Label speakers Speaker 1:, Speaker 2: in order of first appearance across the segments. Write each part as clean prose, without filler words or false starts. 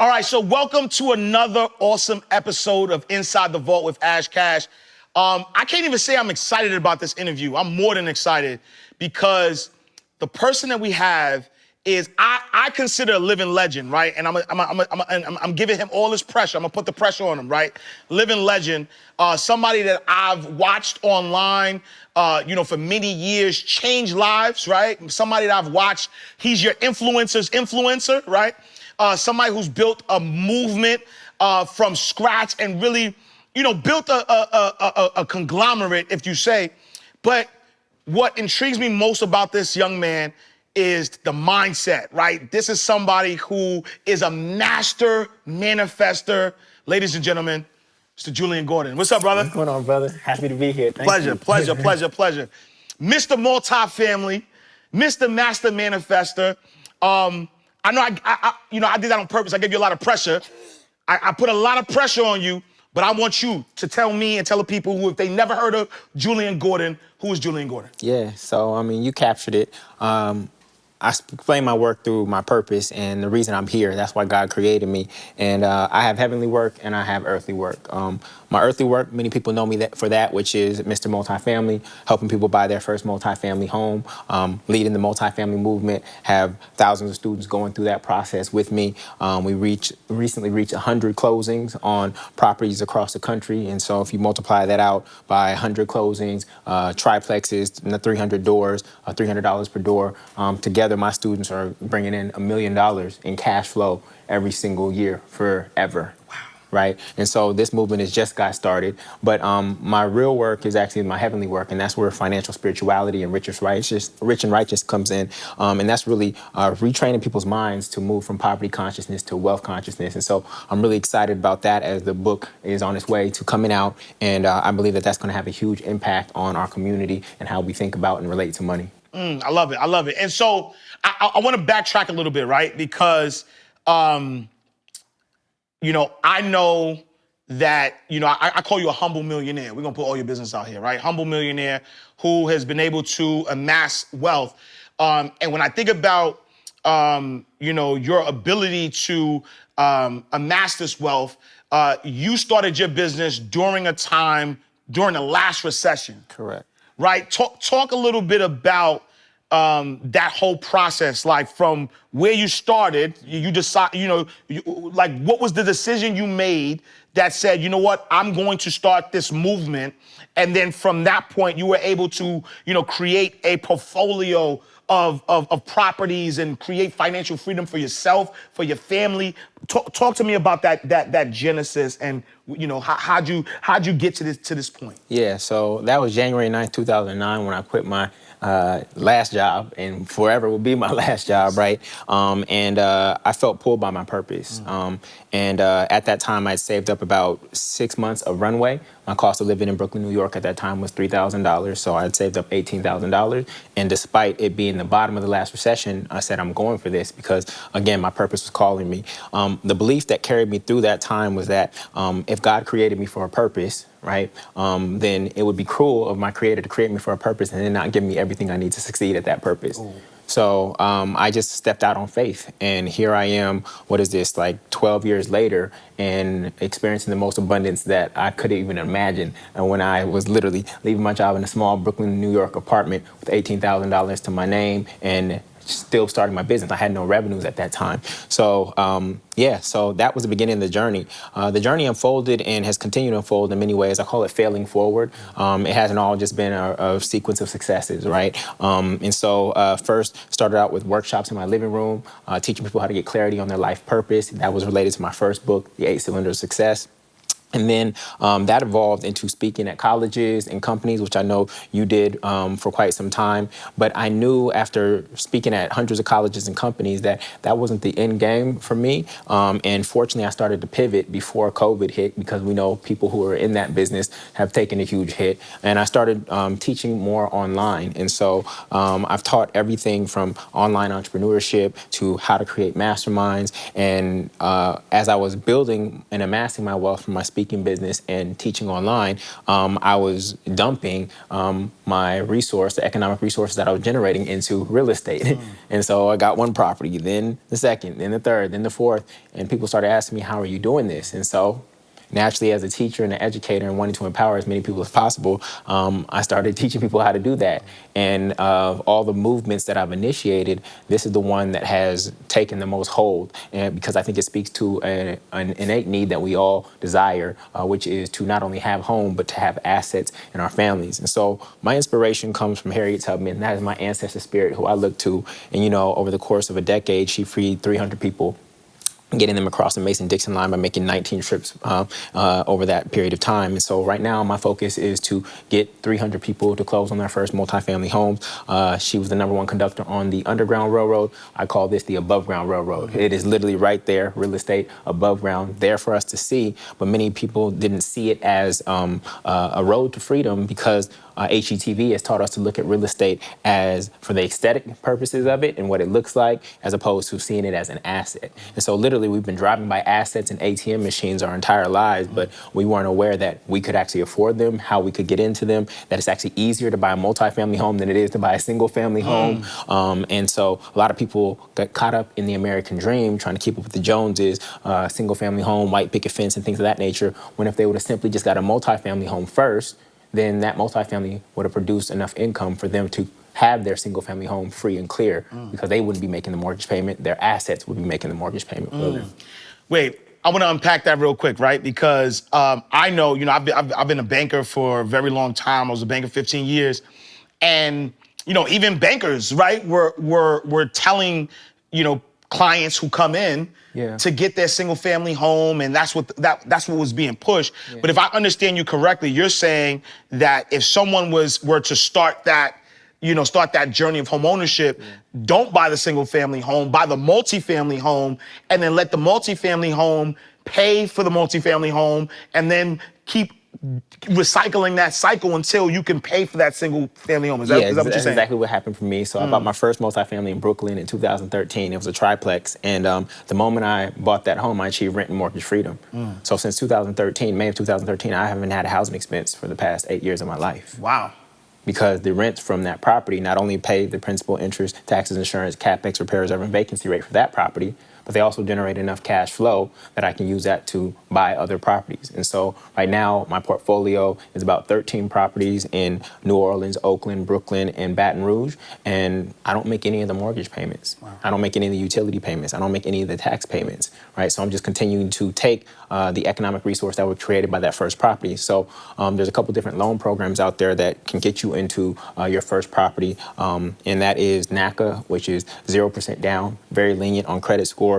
Speaker 1: All right, so welcome to another awesome episode of Inside the Vault with Ash Cash. I can't even say I'm excited about this interview. I'm more than excited because the person that we have is I consider a living legend, right? And I'm giving him all this pressure. I'm gonna put the pressure on him, right? Living legend, somebody that I've watched online, for many years, change lives, right? Somebody that I've watched. He's your influencer's influencer, right? Somebody who's built a movement from scratch and really, built a conglomerate, if you say. But what intrigues me most about this young man is the mindset, right? This is somebody who is a master manifester. Ladies and gentlemen, Mr. Jullien Gordon. What's up, brother?
Speaker 2: What's going on, brother? Happy to be here. Thank you.
Speaker 1: Pleasure. Mr. MultiFamily, Mr. Master Manifester. I know I did that on purpose. I gave you a lot of pressure. I put a lot of pressure on you, but I want you to tell me and tell the people who, if they never heard of Jullien Gordon, who is Jullien Gordon?
Speaker 2: Yeah, so, you captured it. I explain my work through my purpose and the reason I'm here. That's why God created me. And I have heavenly work and I have earthly work. My earthly work, many people know me for that, which is Mr. MultiFamily, helping people buy their first multifamily home, leading the multifamily movement, have thousands of students going through that process with me. We recently reached 100 closings on properties across the country. And so if you multiply that out by 100 closings, triplexes, 300 doors, $300 per door, together my students are bringing in $1 million in cash flow every single year forever. Wow. Right? And so this movement has just got started, but my real work is actually my heavenly work, and that's where financial spirituality and rich and righteous comes in, and that's really retraining people's minds to move from poverty consciousness to wealth consciousness. And so I'm really excited about that as the book is on its way to coming out, and I believe that that's going to have a huge impact on our community and how we think about and relate to money.
Speaker 1: I love it. And so I want to backtrack a little bit, right? Because I know that, I call you a humble millionaire. We're going to put all your business out here, right? Humble millionaire who has been able to amass wealth. And when I think about, your ability to amass this wealth, you started your business during the last recession.
Speaker 2: Correct.
Speaker 1: Right? Talk a little bit about that whole process, like from where you started, you decide, what was the decision you made that said, you know what, I'm going to start this movement. And then from that point, you were able to, create a portfolio of properties and create financial freedom for yourself, for your family. Talk to me about that genesis and, how'd you get to this point?
Speaker 2: Yeah, so that was January 9th, 2009 when I quit my last job, and forever will be my last job, right? And I felt pulled by my purpose. And at that time, I'd saved up about 6 months of runway. My cost of living in Brooklyn, New York at that time was $3,000, so I'd saved up $18,000. And despite it being the bottom of the last recession, I said, I'm going for this because, again, my purpose was calling me. The belief that carried me through that time was that if God created me for a purpose, right, then it would be cruel of my creator to create me for a purpose and then not give me everything I need to succeed at that purpose. Ooh. So I just stepped out on faith, and here I am, what is this, like 12 years later, and experiencing the most abundance that I could even imagine. And when I was literally leaving my job in a small Brooklyn, New York apartment with $18,000 to my name and still starting my business. I had no revenues at that time. So so that was the beginning of the journey. The journey unfolded and has continued to unfold in many ways. I call it failing forward. It hasn't all just been a sequence of successes, right? And so first started out with workshops in my living room, teaching people how to get clarity on their life purpose. That was related to my first book, The 8 Cylinders of Success. And then that evolved into speaking at colleges and companies, which I know you did for quite some time. But I knew after speaking at hundreds of colleges and companies that that wasn't the end game for me. And fortunately, I started to pivot before COVID hit because we know people who are in that business have taken a huge hit. And I started teaching more online. And so I've taught everything from online entrepreneurship to how to create masterminds. And as I was building and amassing my wealth from my speaking speaking business and teaching online, I was dumping my resource, the economic resources that I was generating into real estate. And so I got one property, then the second, then the third, then the fourth, and people started asking me, how are you doing this? And so naturally, as a teacher and an educator and wanting to empower as many people as possible, I started teaching people how to do that. And of all the movements that I've initiated, this is the one that has taken the most hold, and because I think it speaks to an innate need that we all desire, which is to not only have home, but to have assets in our families. And so my inspiration comes from Harriet Tubman. That is my ancestor spirit who I look to. And, you know, over the course of a decade, she freed 300 people, getting them across the Mason-Dixon line by making 19 trips over that period of time. And so right now, my focus is to get 300 people to close on their first multifamily homes. She was the #1 conductor on the Underground Railroad. I call this the above ground railroad. It is literally right there, real estate above ground, there for us to see. But many people didn't see it as a road to freedom because HGTV has taught us to look at real estate as for the aesthetic purposes of it and what it looks like, as opposed to seeing it as an asset. And so literally we've been driving by assets and ATM machines our entire lives, but we weren't aware that we could actually afford them, how we could get into them, that it's actually easier to buy a multifamily home than it is to buy a single family home. And so a lot of people got caught up in the American dream, trying to keep up with the Joneses, single family home, white picket fence and things of that nature, when if they would have simply just got a multifamily home first, then that multifamily would have produced enough income for them to have their single family home free and clear because they wouldn't be making the mortgage payment. Their assets would be making the mortgage payment for them.
Speaker 1: Wait, I want to unpack that real quick, right? Because I know, you know, I've been a banker for a very long time. I was a banker 15 years. And, you know, even bankers, right, were telling, you know, clients who come in to get their single family home, and that's what was being pushed. But if I understand you correctly, you're saying that if someone were to start that journey of home ownership, don't buy the single family home, buy the multifamily home, and then let the multifamily home pay for the multifamily home, and then keep recycling that cycle until you can pay for that single family home. Is that what you're saying?
Speaker 2: That's exactly what happened for me. So I bought my first multifamily in Brooklyn in 2013. It was a triplex. And the moment I bought that home, I achieved rent and mortgage freedom. So since 2013, May of 2013, I haven't had a housing expense for the past 8 years of my life.
Speaker 1: Wow.
Speaker 2: Because the rents from that property not only pay the principal, interest, taxes, insurance, capex, repair, reserve, and vacancy rate for that property, but they also generate enough cash flow that I can use that to buy other properties. And so right now, my portfolio is about 13 properties in New Orleans, Oakland, Brooklyn, and Baton Rouge. And I don't make any of the mortgage payments. Wow. I don't make any of the utility payments. I don't make any of the tax payments, right? So I'm just continuing to take the economic resource that was created by that first property. So there's a couple different loan programs out there that can get you into your first property. And that is NACA, which is 0% down, very lenient on credit score.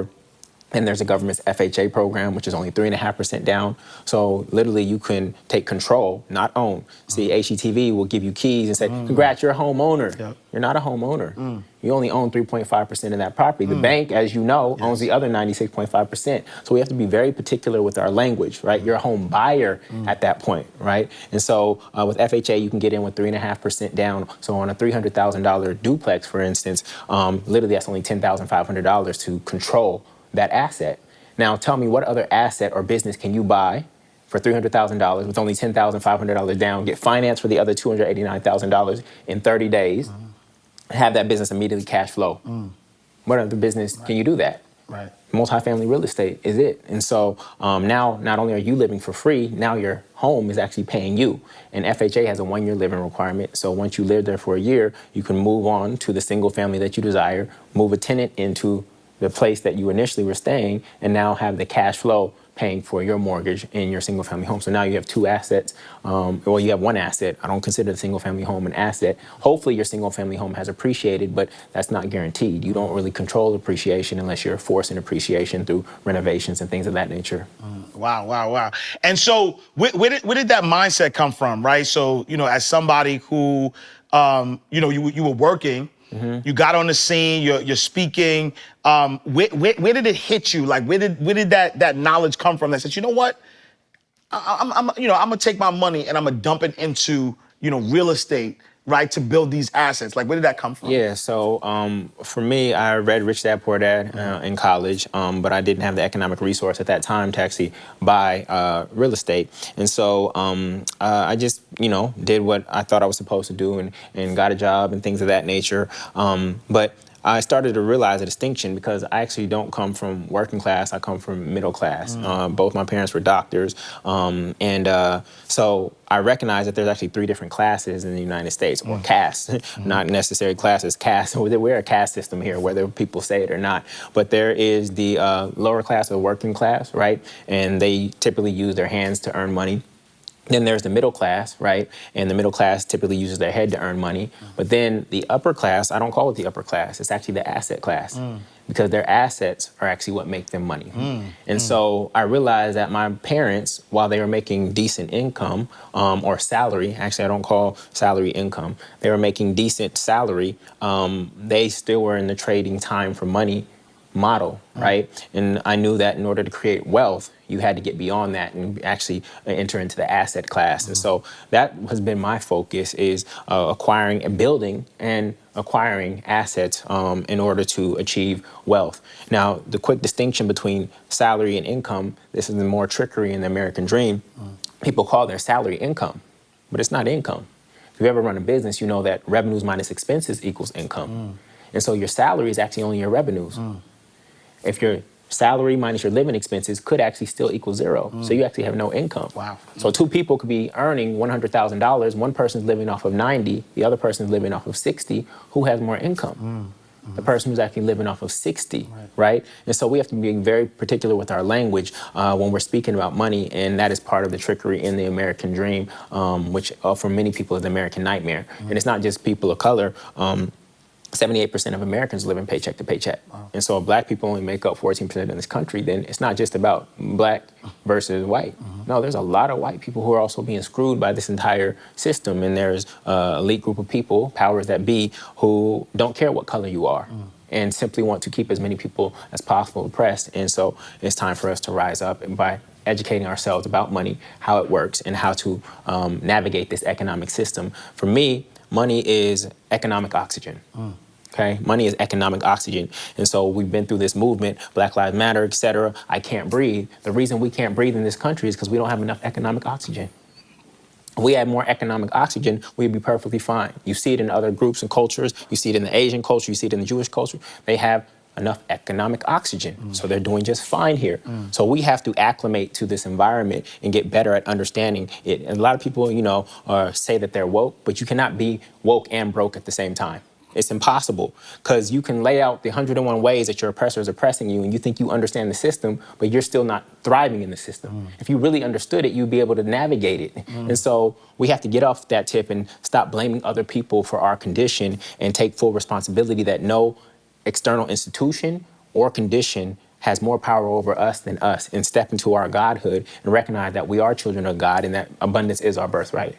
Speaker 2: And there's a government's FHA program, which is only 3.5% down. So literally you can take control, not own. See, HGTV will give you keys and say, congrats, you're a homeowner. Yep. You're not a homeowner. You only own 3.5% of that property. The bank, as you know, owns the other 96.5%. So we have to be very particular with our language, right? You're a home buyer at that point, right? And so with FHA, you can get in with 3.5% down. So on a $300,000 duplex, for instance, literally that's only $10,500 to control that asset. Now tell me, what other asset or business can you buy for $300,000 with only $10,500 down, get financed for the other $289,000 in 30 days, have that business immediately cash flow? What other business can you do that?
Speaker 1: Right.
Speaker 2: Multifamily real estate is it. And so now not only are you living for free, now your home is actually paying you. And FHA has a 1-year living requirement. So once you live there for a year, you can move on to the single family that you desire, move a tenant into the place that you initially were staying, and now have the cash flow paying for your mortgage in your single family home. So now you have two assets. Well, you have one asset. I don't consider the single family home an asset. Hopefully your single family home has appreciated, but that's not guaranteed. You don't really control appreciation unless you're forcing appreciation through renovations and things of that nature.
Speaker 1: Wow. And so where did that mindset come from, right? So, you know, as somebody who, you know, you were working, you got on the scene, you're speaking. Where did it hit you? Like, where did that knowledge come from that said, you know what? I'm gonna take my money and I'm gonna dump it into, you know, real estate right, to build these assets? Like, where did that come from?
Speaker 2: Yeah, so for me, I read Rich Dad Poor Dad in college, but I didn't have the economic resource at that time to actually buy real estate. And so I just, did what I thought I was supposed to do and got a job and things of that nature. But I started to realize a distinction because I actually don't come from working class. I come from middle class. Both my parents were doctors. So I recognize that there's actually 3 different classes in the United States, or castes, not necessarily classes, castes. We're a caste system here, whether people say it or not. But there is the lower class or working class, right? And they typically use their hands to earn money. Then there's the middle class, right? And the middle class typically uses their head to earn money. But then the upper class, I don't call it the upper class, it's actually the asset class. Because their assets are actually what make them money. And so I realized that my parents, while they were making decent income or salary, actually I don't call salary income, they were making decent salary, they still were in the trading time for money model, right? And I knew that in order to create wealth, you had to get beyond that and actually enter into the asset class. And so that has been my focus, is acquiring and building and acquiring assets in order to achieve wealth. Now, the quick distinction between salary and income, this is the more trickery in the American dream. People call their salary income, but it's not income. If you ever run a business, you know that revenues minus expenses equals income. And so your salary is actually only your revenues. If your salary minus your living expenses could actually still equal 0. So you actually have no income.
Speaker 1: Wow.
Speaker 2: So 2 people could be earning $100,000. One person's living off of 90, the other person's living off of 60. Who has more income? The person who's actually living off of 60, right? And so we have to be very particular with our language when we're speaking about money, and that is part of the trickery in the American dream, which for many people is the American nightmare. And it's not just people of color. 78% of Americans live in paycheck to paycheck. And so if black people only make up 14% in this country, then it's not just about black versus white. No, there's a lot of white people who are also being screwed by this entire system. And there's an elite group of people, powers that be, who don't care what color you are and simply want to keep as many people as possible oppressed. And so it's time for us to rise up and by educating ourselves about money, how it works, and how to navigate this economic system. For me, money is economic oxygen. Okay, money is economic oxygen. And so we've been through this movement, Black Lives Matter, et cetera. I can't breathe. The reason we can't breathe in this country is because we don't have enough economic oxygen. If we had more economic oxygen, we'd be perfectly fine. You see it in other groups and cultures. You see it in the Asian culture. You see it in the Jewish culture. They have enough economic oxygen. So they're doing just fine here. So we have to acclimate to this environment and get better at understanding it. And a lot of people, say that they're woke, but you cannot be woke and broke at the same time. It's impossible, because you can lay out the 101 ways that your oppressor is oppressing you and you think you understand the system, but you're still not thriving in the system. If you really understood it, you'd be able to navigate it. And so we have to get off that tip and stop blaming other people for our condition and take full responsibility that no external institution or condition has more power over us than us, and step into our godhood and recognize that we are children of God and that abundance is our birthright.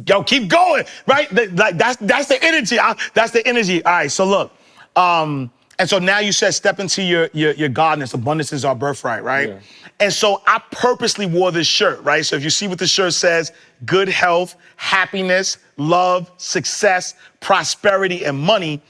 Speaker 1: Yo, keep going, right? That's the energy. That's the energy. All right, so look. And so now you said step into your godness. Abundance is our birthright, right? Yeah. And so I purposely wore this shirt, right? So if you see what the shirt says, good health, happiness, love, success, prosperity, and money.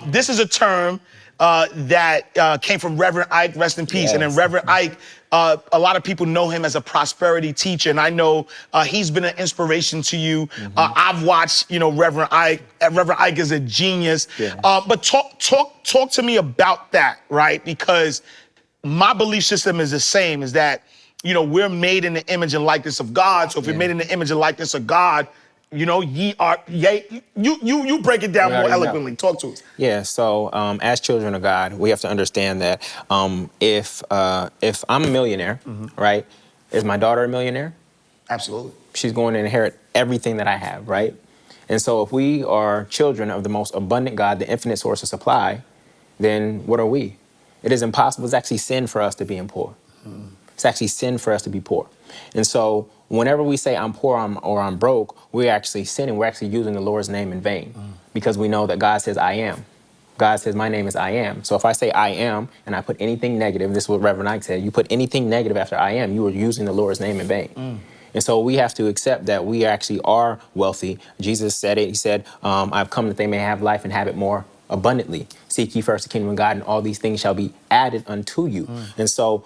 Speaker 1: This is a term that came from Reverend Ike, rest in peace. Yes. And then Reverend Ike, a lot of people know him as a prosperity teacher, and I know he's been an inspiration to you. I've watched, Reverend Ike. Reverend Ike is a genius. Yeah. But talk to me about that, right? Because my belief system is the same, is that, we're made in the image and likeness of God. So if we're made in the image and likeness of God, you break it down more eloquently. Talk to us.
Speaker 2: Yeah, so as children of God, we have to understand that if I'm a millionaire, right, is my daughter a millionaire?
Speaker 1: Absolutely.
Speaker 2: She's going to inherit everything that I have, right? And so if we are children of the most abundant God, the infinite source of supply, then what are we? It is impossible. It's actually sin for us to be poor. It's actually sin for us to be poor. And so whenever we say I'm poor or I'm broke, we're actually sinning. We're actually using the Lord's name in vain because we know that God says I am. God says my name is I am. So if I say I am and I put anything negative, this is what Reverend Ike said, you put anything negative after I am, you are using the Lord's name in vain. And so we have to accept that we actually are wealthy. Jesus said it. He said, I've come that they may have life and have it more abundantly. Seek ye first the kingdom of God, and all these things shall be added unto you. And so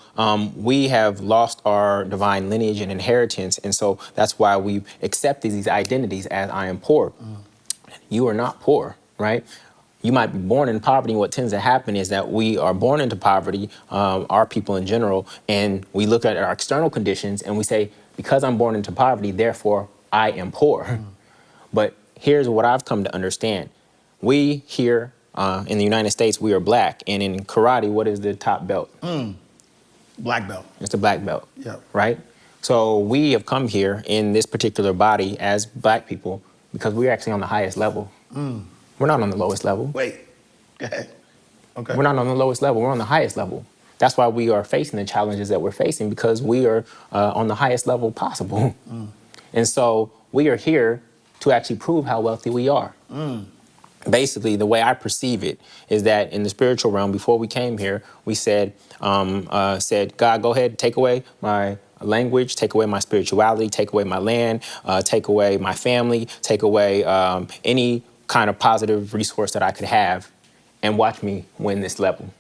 Speaker 2: we have lost our divine lineage and inheritance. And so that's why we accepted these identities as I am poor. You are not poor, right? You might be born in poverty. What tends to happen is that we are born into poverty, our people in general, and we look at our external conditions and we say, because I'm born into poverty, therefore I am poor. But here's what I've come to understand. We here in the United States, we are black. And in karate, what is the top belt?
Speaker 1: Black belt.
Speaker 2: It's the black belt,
Speaker 1: Yep.
Speaker 2: right? So we have come here in this particular body as black people because we're actually on the highest level. We're not on the lowest level.
Speaker 1: Wait. Go ahead. Okay.
Speaker 2: We're not on the lowest level. We're on the highest level. That's why we are facing the challenges that we're facing, because we are on the highest level possible. And so we are here to actually prove how wealthy we are. Basically, the way I perceive it is that in the spiritual realm, before we came here, we said, God, go ahead, take away my language, take away my spirituality, take away my land, take away my family, take away any kind of positive resource that I could have, and watch me win this level.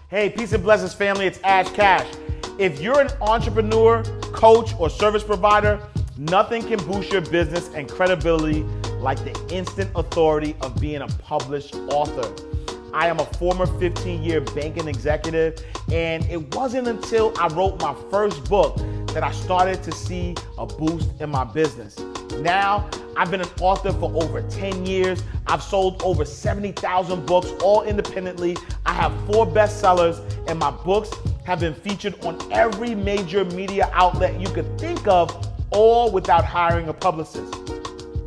Speaker 1: Hey, peace and blessings, family. It's Ash Cash. If you're an entrepreneur, coach, or service provider, nothing can boost your business and credibility like the instant authority of being a published author. I am a former 15-year banking executive, and it wasn't until I wrote my first book that I started to see a boost in my business. Now, I've been an author for over 10 years. I've sold over 70,000 books, all independently. I have 4 bestsellers, and my books have been featured on every major media outlet you could think of, all without hiring a publicist.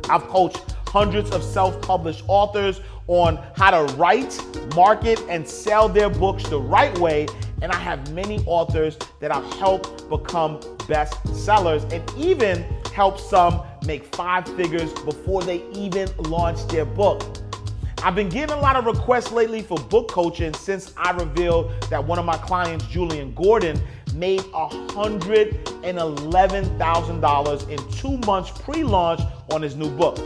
Speaker 1: I've coached hundreds of self-published authors on how to write, market, and sell their books the right way. And I have many authors that I've helped become bestsellers, and even helped some make 5 figures before they even launched their book. I've been getting a lot of requests lately for book coaching since I revealed that one of my clients, Jullien Gordon, made $111,000 in 2 months pre-launch on his new book.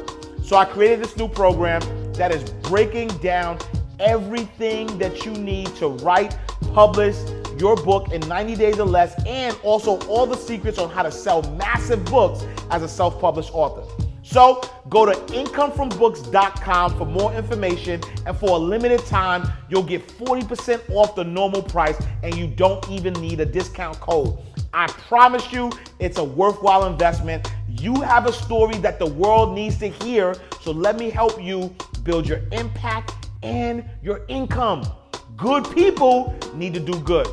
Speaker 1: So I created this new program that is breaking down everything that you need to write, publish your book in 90 days or less, and also all the secrets on how to sell massive books as a self-published author. So go to incomefrombooks.com for more information, and for a limited time, you'll get 40% off the normal price, and you don't even need a discount code. I promise you, it's a worthwhile investment. You have a story that the world needs to hear, so let me help you build your impact and your income. Good people need to do good.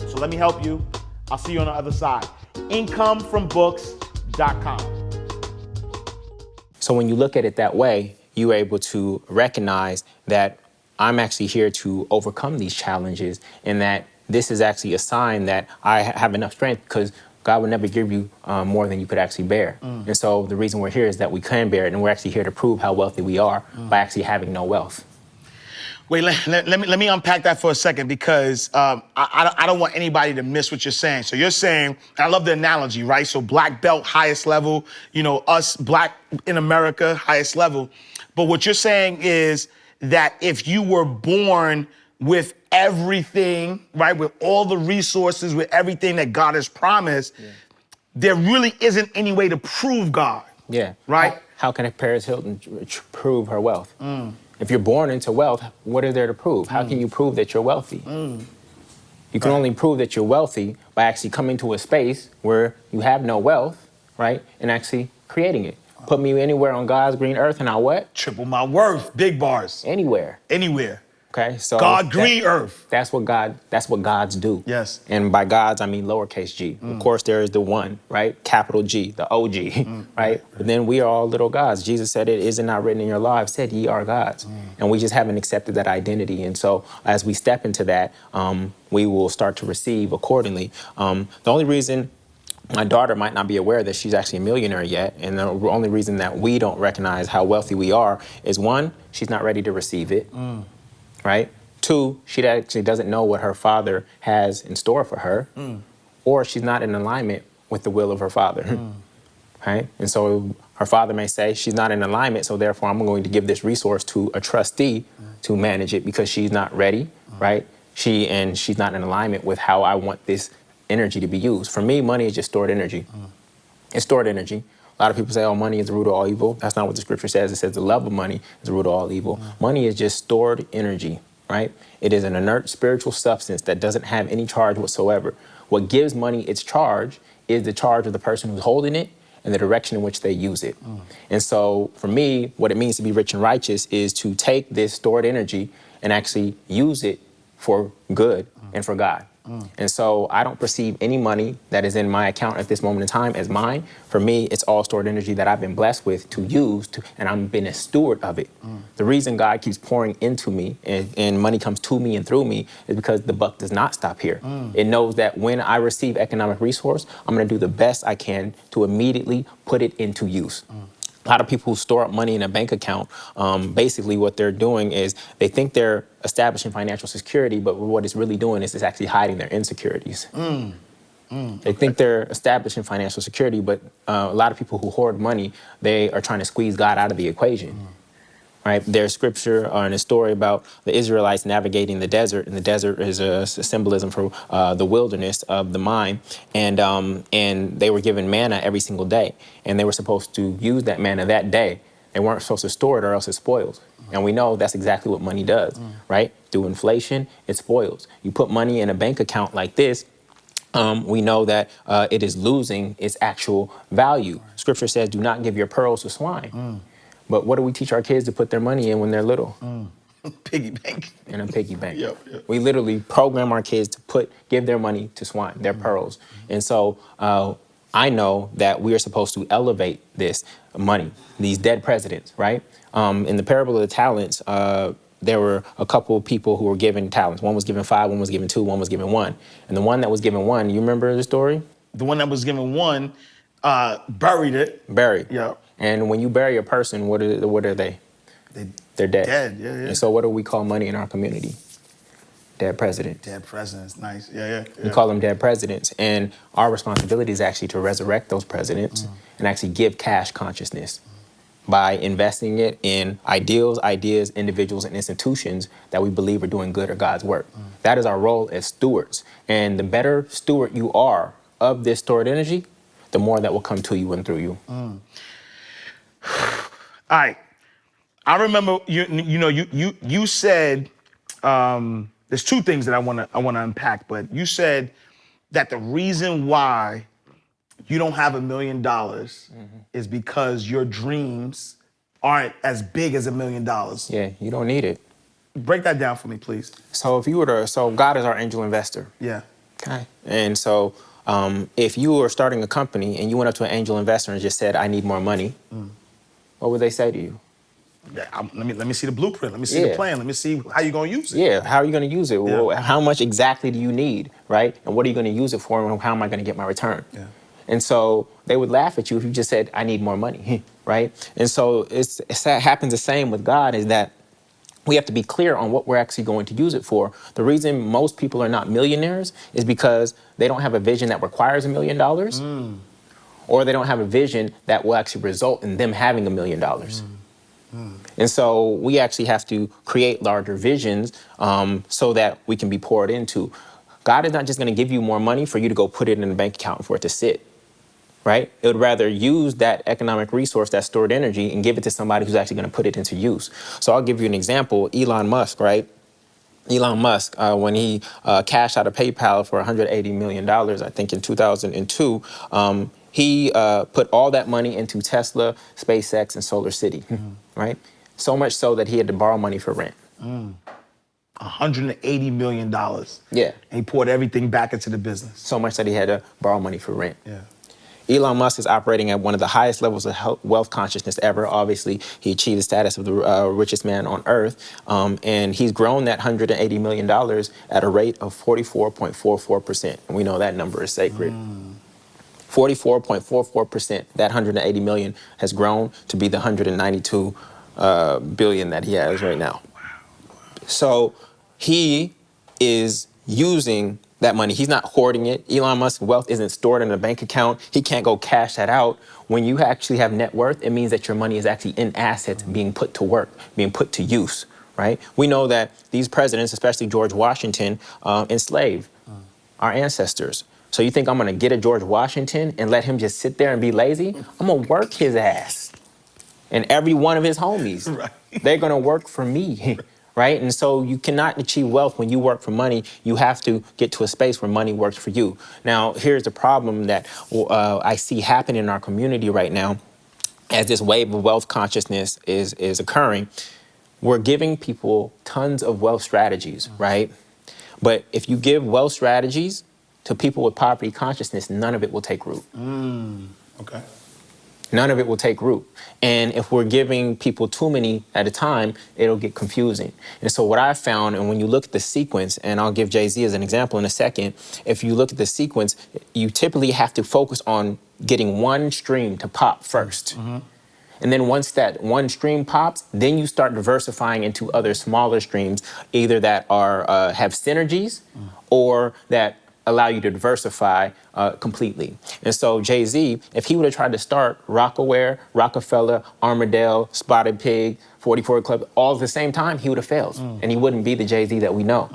Speaker 1: So let me help you. I'll see you on the other side. Incomefrombooks.com.
Speaker 2: So when you look at it that way, you're able to recognize that I'm actually here to overcome these challenges, and that this is actually a sign that I have enough strength, because God would never give you more than you could actually bear. And so the reason we're here is that we can bear it, and we're actually here to prove how wealthy we are by actually having no wealth.
Speaker 1: Wait, let me unpack that for a second, because I don't want anybody to miss what you're saying. So you're saying, and I love the analogy, right? So black belt, highest level, you know, us black in America, highest level. But what you're saying is that if you were born with everything, right, with all the resources, with everything that God has promised, there really isn't any way to prove God.
Speaker 2: Yeah.
Speaker 1: Right?
Speaker 2: How can Paris Hilton prove her wealth? If you're born into wealth, what is there to prove? How can you prove that you're wealthy? You can only prove that you're wealthy by actually coming to a space where you have no wealth, right, and actually creating it. Put me anywhere on God's green earth and I'll what?
Speaker 1: Triple my worth, big bars.
Speaker 2: Anywhere.
Speaker 1: Anywhere.
Speaker 2: Okay, so
Speaker 1: God green earth.
Speaker 2: That's what gods do.
Speaker 1: Yes.
Speaker 2: And by gods, I mean lowercase g. Of course, there is the one, right? Capital G, the OG, right? But then we are all little gods. Jesus said, "It is not written in your law. I've said ye are gods." And we just haven't accepted that identity. And so as we step into that, we will start to receive accordingly. The only reason my daughter might not be aware that she's actually a millionaire yet, and the only reason that we don't recognize how wealthy we are is, 1, she's not ready to receive it. Right? 2, she actually doesn't know what her father has in store for her, or she's not in alignment with the will of her father. Right? And so her father may say she's not in alignment, so therefore I'm going to give this resource to a trustee to manage it because she's not ready, right? She's not in alignment with how I want this energy to be used. For me, money is just stored energy. It's stored energy. A lot of people say, oh, money is the root of all evil. That's not what the scripture says. It says the love of money is the root of all evil. Money is just stored energy, right? It is an inert spiritual substance that doesn't have any charge whatsoever. What gives money its charge is the charge of the person who's holding it and the direction in which they use it. And so for me, what it means to be rich and righteous is to take this stored energy and actually use it for good and for God. And so I don't perceive any money that is in my account at this moment in time as mine. For me, it's all stored energy that I've been blessed with to use, and I've been a steward of it. The reason God keeps pouring into me and money comes to me and through me is because the buck does not stop here. It knows that when I receive economic resource, I'm going to do the best I can to immediately put it into use. A lot of people who store up money in a bank account, basically what they're doing is they think they're establishing financial security, but what it's really doing is it's actually hiding their insecurities. They think they're establishing financial security, but a lot of people who hoard money, they are trying to squeeze God out of the equation. Right? There's scripture and a story about the Israelites navigating the desert, and the desert is a symbolism for the wilderness of the mind. And they were given manna every single day, and they were supposed to use that manna that day. They weren't supposed to store it, or else it spoils. And we know that's exactly what money does, right? Through inflation, it spoils. You put money in a bank account like this, we know that it is losing its actual value. Scripture says, "Do not give your pearls to swine." But what do we teach our kids to put their money in when they're little?
Speaker 1: Piggy bank.
Speaker 2: In a piggy bank.
Speaker 1: Yep.
Speaker 2: We literally program our kids to give their money to swine, their pearls. And so I know that we are supposed to elevate this money, these dead presidents, right? In the parable of the talents, there were a couple of people who were given talents. One was given 5, one was given 2, one was given 1. And the one that was given 1, you remember the story?
Speaker 1: The one that was given 1 buried it.
Speaker 2: Buried.
Speaker 1: Yeah.
Speaker 2: And when you bury a person, what are they? They're dead.
Speaker 1: Dead, yeah.
Speaker 2: And so what do we call money in our community? Dead president.
Speaker 1: Dead presidents, nice. Yeah.
Speaker 2: We call them dead presidents. And our responsibility is actually to resurrect those presidents and actually give cash consciousness by investing it in ideals, ideas, individuals, and institutions that we believe are doing good or God's work. That is our role as stewards. And the better steward you are of this stored energy, the more that will come to you and through you.
Speaker 1: All right. I remember you said there's 2 things that I want to unpack, but you said that the reason why you don't have $1 million is because your dreams aren't as big as $1 million.
Speaker 2: Yeah, you don't need it.
Speaker 1: Break that down for me, please.
Speaker 2: So so God is our angel investor.
Speaker 1: Yeah.
Speaker 2: Okay. And so if you were starting a company and you went up to an angel investor and just said, I need more money, what would they say to you?
Speaker 1: Let me see the blueprint. Let me see the plan. Let me see how you're going to use it.
Speaker 2: Yeah, how are you going to use it?
Speaker 1: Yeah.
Speaker 2: Well, how much exactly do you need, right? And what are you going to use it for, and how am I going to get my return?
Speaker 1: Yeah.
Speaker 2: And so they would laugh at you if you just said, I need more money, right? And so it happens the same with God, is that we have to be clear on what we're actually going to use it for. The reason most people are not millionaires is because they don't have a vision that requires $1 million, or they don't have a vision that will actually result in them having $1 million. And so we actually have to create larger visions so that we can be poured into. God is not just going to give you more money for you to go put it in a bank account for it to sit, right? It would rather use that economic resource, that stored energy, and give it to somebody who's actually going to put it into use. So I'll give you an example. Elon Musk, right? Elon Musk, when he cashed out of PayPal for $180 million, I think in 2002, he put all that money into Tesla, SpaceX, and Solar City, right? So much so that he had to borrow money for rent.
Speaker 1: $180 million.
Speaker 2: Yeah.
Speaker 1: And he poured everything back into the business.
Speaker 2: So much that he had to borrow money for rent.
Speaker 1: Yeah.
Speaker 2: Elon Musk is operating at one of the highest levels of wealth consciousness ever. Obviously, he achieved the status of the richest man on earth. And he's grown that $180 million at a rate of 44.44%. And we know that number is sacred. 44.44%, that 180 million has grown to be the 192 billion that he has right now. So he is using that money. He's not hoarding it. Elon Musk's wealth isn't stored in a bank account. He can't go cash that out. When you actually have net worth, it means that your money is actually in assets being put to work, being put to use, right? We know that these presidents, especially George Washington, enslaved our ancestors. So you think I'm gonna get a George Washington and let him just sit there and be lazy? I'm gonna work his ass. And every one of his homies,
Speaker 1: Right.
Speaker 2: they're gonna work for me. Right? And so you cannot achieve wealth when you work for money. You have to get to a space where money works for you. Now, here's the problem that I see happen in our community right now as this wave of wealth consciousness is occurring. We're giving people tons of wealth strategies, right? But if you give wealth strategies to people with poverty consciousness, none of it will take root.
Speaker 1: Okay.
Speaker 2: None of it will take root. And if we're giving people too many at a time, it'll get confusing. And so what I found, and when you look at the sequence, and I'll give Jay-Z as an example in a second, if you look at the sequence, you typically have to focus on getting one stream to pop first. And then once that one stream pops, then you start diversifying into other smaller streams, either that are have synergies or that allow you to diversify completely. And so Jay-Z, if he would have tried to start Rockaware, Rockefeller, Armadale, Spotted Pig, 44 Club, all at the same time, he would have failed. And he wouldn't be the Jay-Z that we know.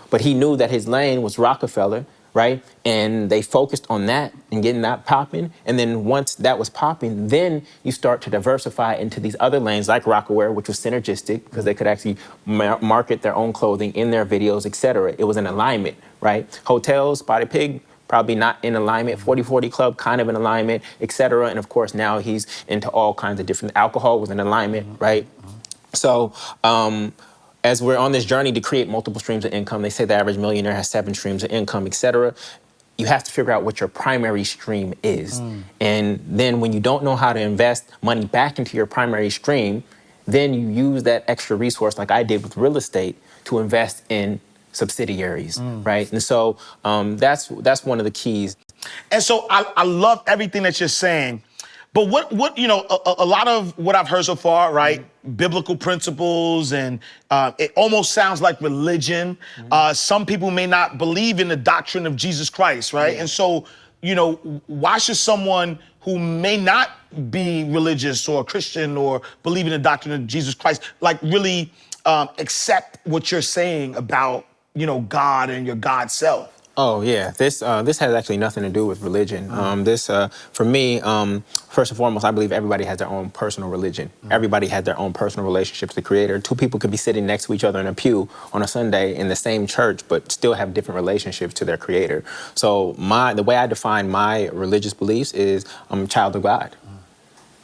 Speaker 2: But he knew that his lane was Rockefeller, right? And they focused on that and getting that popping. And then once that was popping, then you start to diversify into these other lanes like Rockaware, which was synergistic because they could actually market their own clothing in their videos, et cetera. It was in alignment, right? Hotels, Spotted Pig, probably not in alignment. 40/40 Club, kind of in alignment, et cetera. And of course, now he's into all kinds of different, alcohol was in alignment, right? So, as we're on this journey to create multiple streams of income, they say the average millionaire has 7 streams of income, et cetera. You have to figure out what your primary stream is. And then when you don't know how to invest money back into your primary stream, then you use that extra resource like I did with real estate to invest in subsidiaries, right? And so that's one of the keys.
Speaker 1: And so I love everything that you're saying. But what you know, a lot of what I've heard so far, right? Biblical principles, and it almost sounds like religion. Some people may not believe in the doctrine of Jesus Christ, right? And so, you know, why should someone who may not be religious or Christian or believe in the doctrine of Jesus Christ, like really accept what you're saying about, you know, God and your God self?
Speaker 2: Oh yeah, this has actually nothing to do with religion. For me, first and foremost, I believe everybody has their own personal religion. Everybody has their own personal relationship to the Creator. 2 people could be sitting next to each other in a pew on a Sunday in the same church, but still have different relationships to their Creator. So the way I define my religious beliefs is I'm a child of God.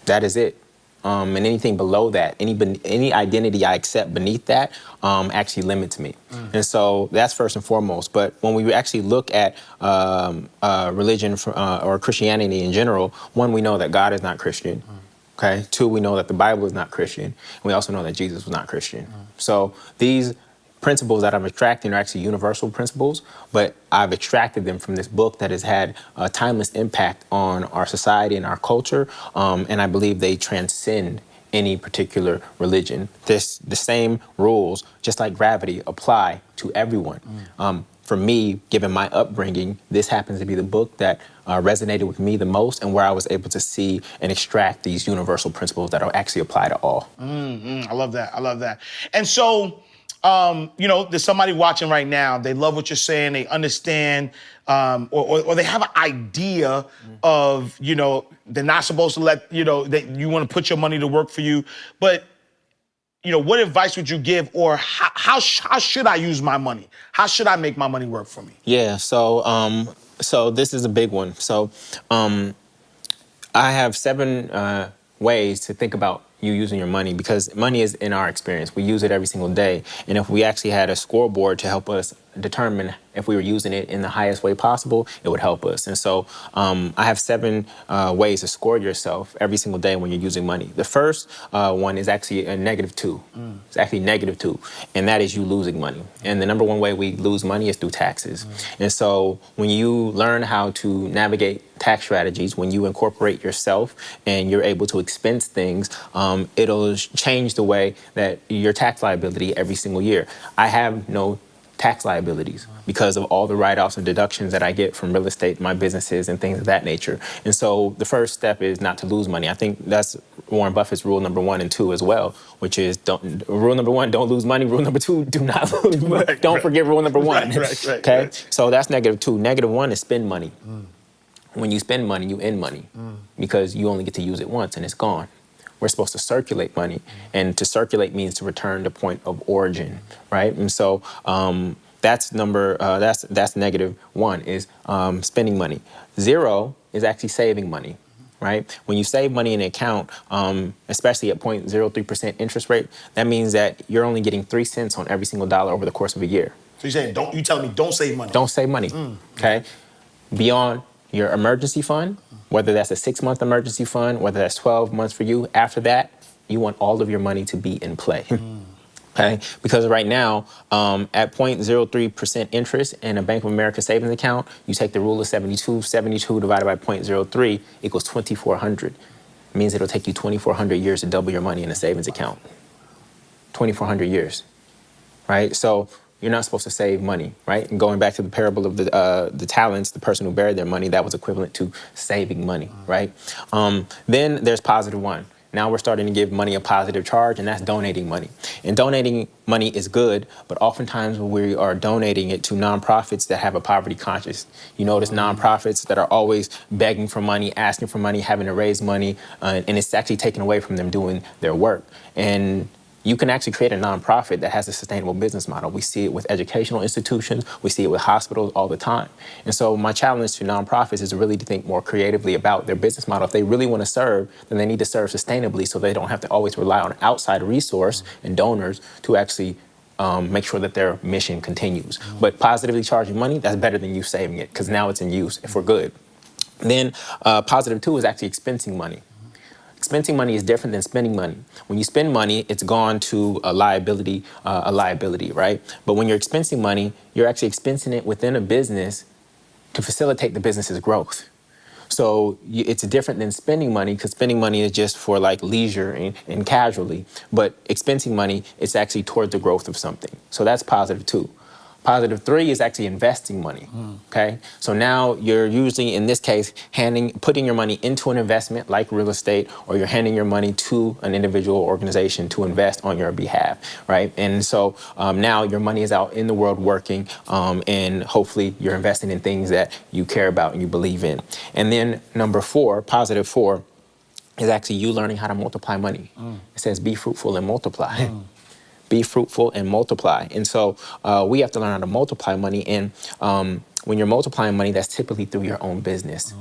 Speaker 2: That is it. And anything below that, any identity I accept beneath that, actually limits me. And so that's first and foremost. But when we actually look at religion or Christianity in general, one, we know that God is not Christian. Okay. 2, we know that the Bible is not Christian. And we also know that Jesus was not Christian. So these principles that I'm extracting are actually universal principles, but I've extracted them from this book that has had a timeless impact on our society and our culture, and I believe they transcend any particular religion. The same rules, just like gravity, apply to everyone. For me, given my upbringing, this happens to be the book that resonated with me the most and where I was able to see and extract these universal principles that actually apply to all.
Speaker 1: I love that. I love that. And so, you know, there's somebody watching right now. They love what you're saying. They understand, or they have an idea of, you know, they're not supposed to let, you know, that you want to put your money to work for you. But, you know, what advice would you give, or how should I use my money? How should I make my money work for me?
Speaker 2: Yeah. So this is a big one. So I have 7 ways to think about you using your money, because money is in our experience. We use it every single day. And if we actually had a scoreboard to help us determine if we were using it in the highest way possible, it would help us. And so I have 7 ways to score yourself every single day when you're using money. The first one is actually a -2. It's actually -2. And that is you losing money. And the number one way we lose money is through taxes. And so when you learn how to navigate tax strategies, when you incorporate yourself and you're able to expense things, it'll change the way that your tax liability every single year. I have no tax liabilities because of all the write-offs and deductions that I get from real estate, my businesses, and things of that nature. And so the first step is not to lose money. I think that's Warren Buffett's rule number 1 and 2 as well, which is rule number 1, don't lose money. Rule number 2, do not lose money. Don't forget rule number 1. Okay? So that's -2. -1 is spend money. When you spend money, you end money because you only get to use it once and it's gone. We're supposed to circulate money, and to circulate means to return to point of origin, right? And so that's -1 is spending money. 0 is actually saving money, right? When you save money in an account, especially at 0.03% interest rate, that means that you're only getting 3 cents on every single dollar over the course of a year.
Speaker 1: So you're saying, you telling me don't save money?
Speaker 2: Don't save money, okay? Beyond your emergency fund, whether that's a 6-month emergency fund, whether that's 12 months for you, after that, you want all of your money to be in play. Okay? Because right now, at 0.03% interest in a Bank of America savings account, you take the rule of 72, 72 divided by 0.03 equals 2,400. It means it'll take you 2,400 years to double your money in a savings account. 2,400 years, right? So you're not supposed to save money, right? And going back to the parable of the talents, the person who buried their money, that was equivalent to saving money, right? Then there's +1. Now we're starting to give money a positive charge, and that's donating money. And donating money is good, but oftentimes we are donating it to nonprofits that have a poverty conscious. You notice nonprofits that are always begging for money, asking for money, having to raise money, and it's actually taken away from them doing their work. And you can actually create a nonprofit that has a sustainable business model. We see it with educational institutions. We see it with hospitals all the time. And so my challenge to nonprofits is really to think more creatively about their business model. If they really want to serve, then they need to serve sustainably so they don't have to always rely on outside resource and donors to actually make sure that their mission continues. But positively charging money, that's better than you saving it because now it's in use if we're good. Then +2 is actually expensing money. Expensing money is different than spending money. When you spend money, it's gone to a liability, right? But when you're expensing money, you're actually expensing it within a business to facilitate the business's growth. So it's different than spending money because spending money is just for like leisure and casually. But expensing money, it's actually towards the growth of something. So that's +2. +3 is actually investing money, okay? So now you're usually, in this case, putting your money into an investment like real estate, or you're handing your money to an individual organization to invest on your behalf, right? And so now your money is out in the world working, and hopefully you're investing in things that you care about and you believe in. And then number 4, +4, is actually you learning how to multiply money. It says be fruitful and multiply. Be fruitful and multiply. And so we have to learn how to multiply money. And when you're multiplying money, that's typically through your own business.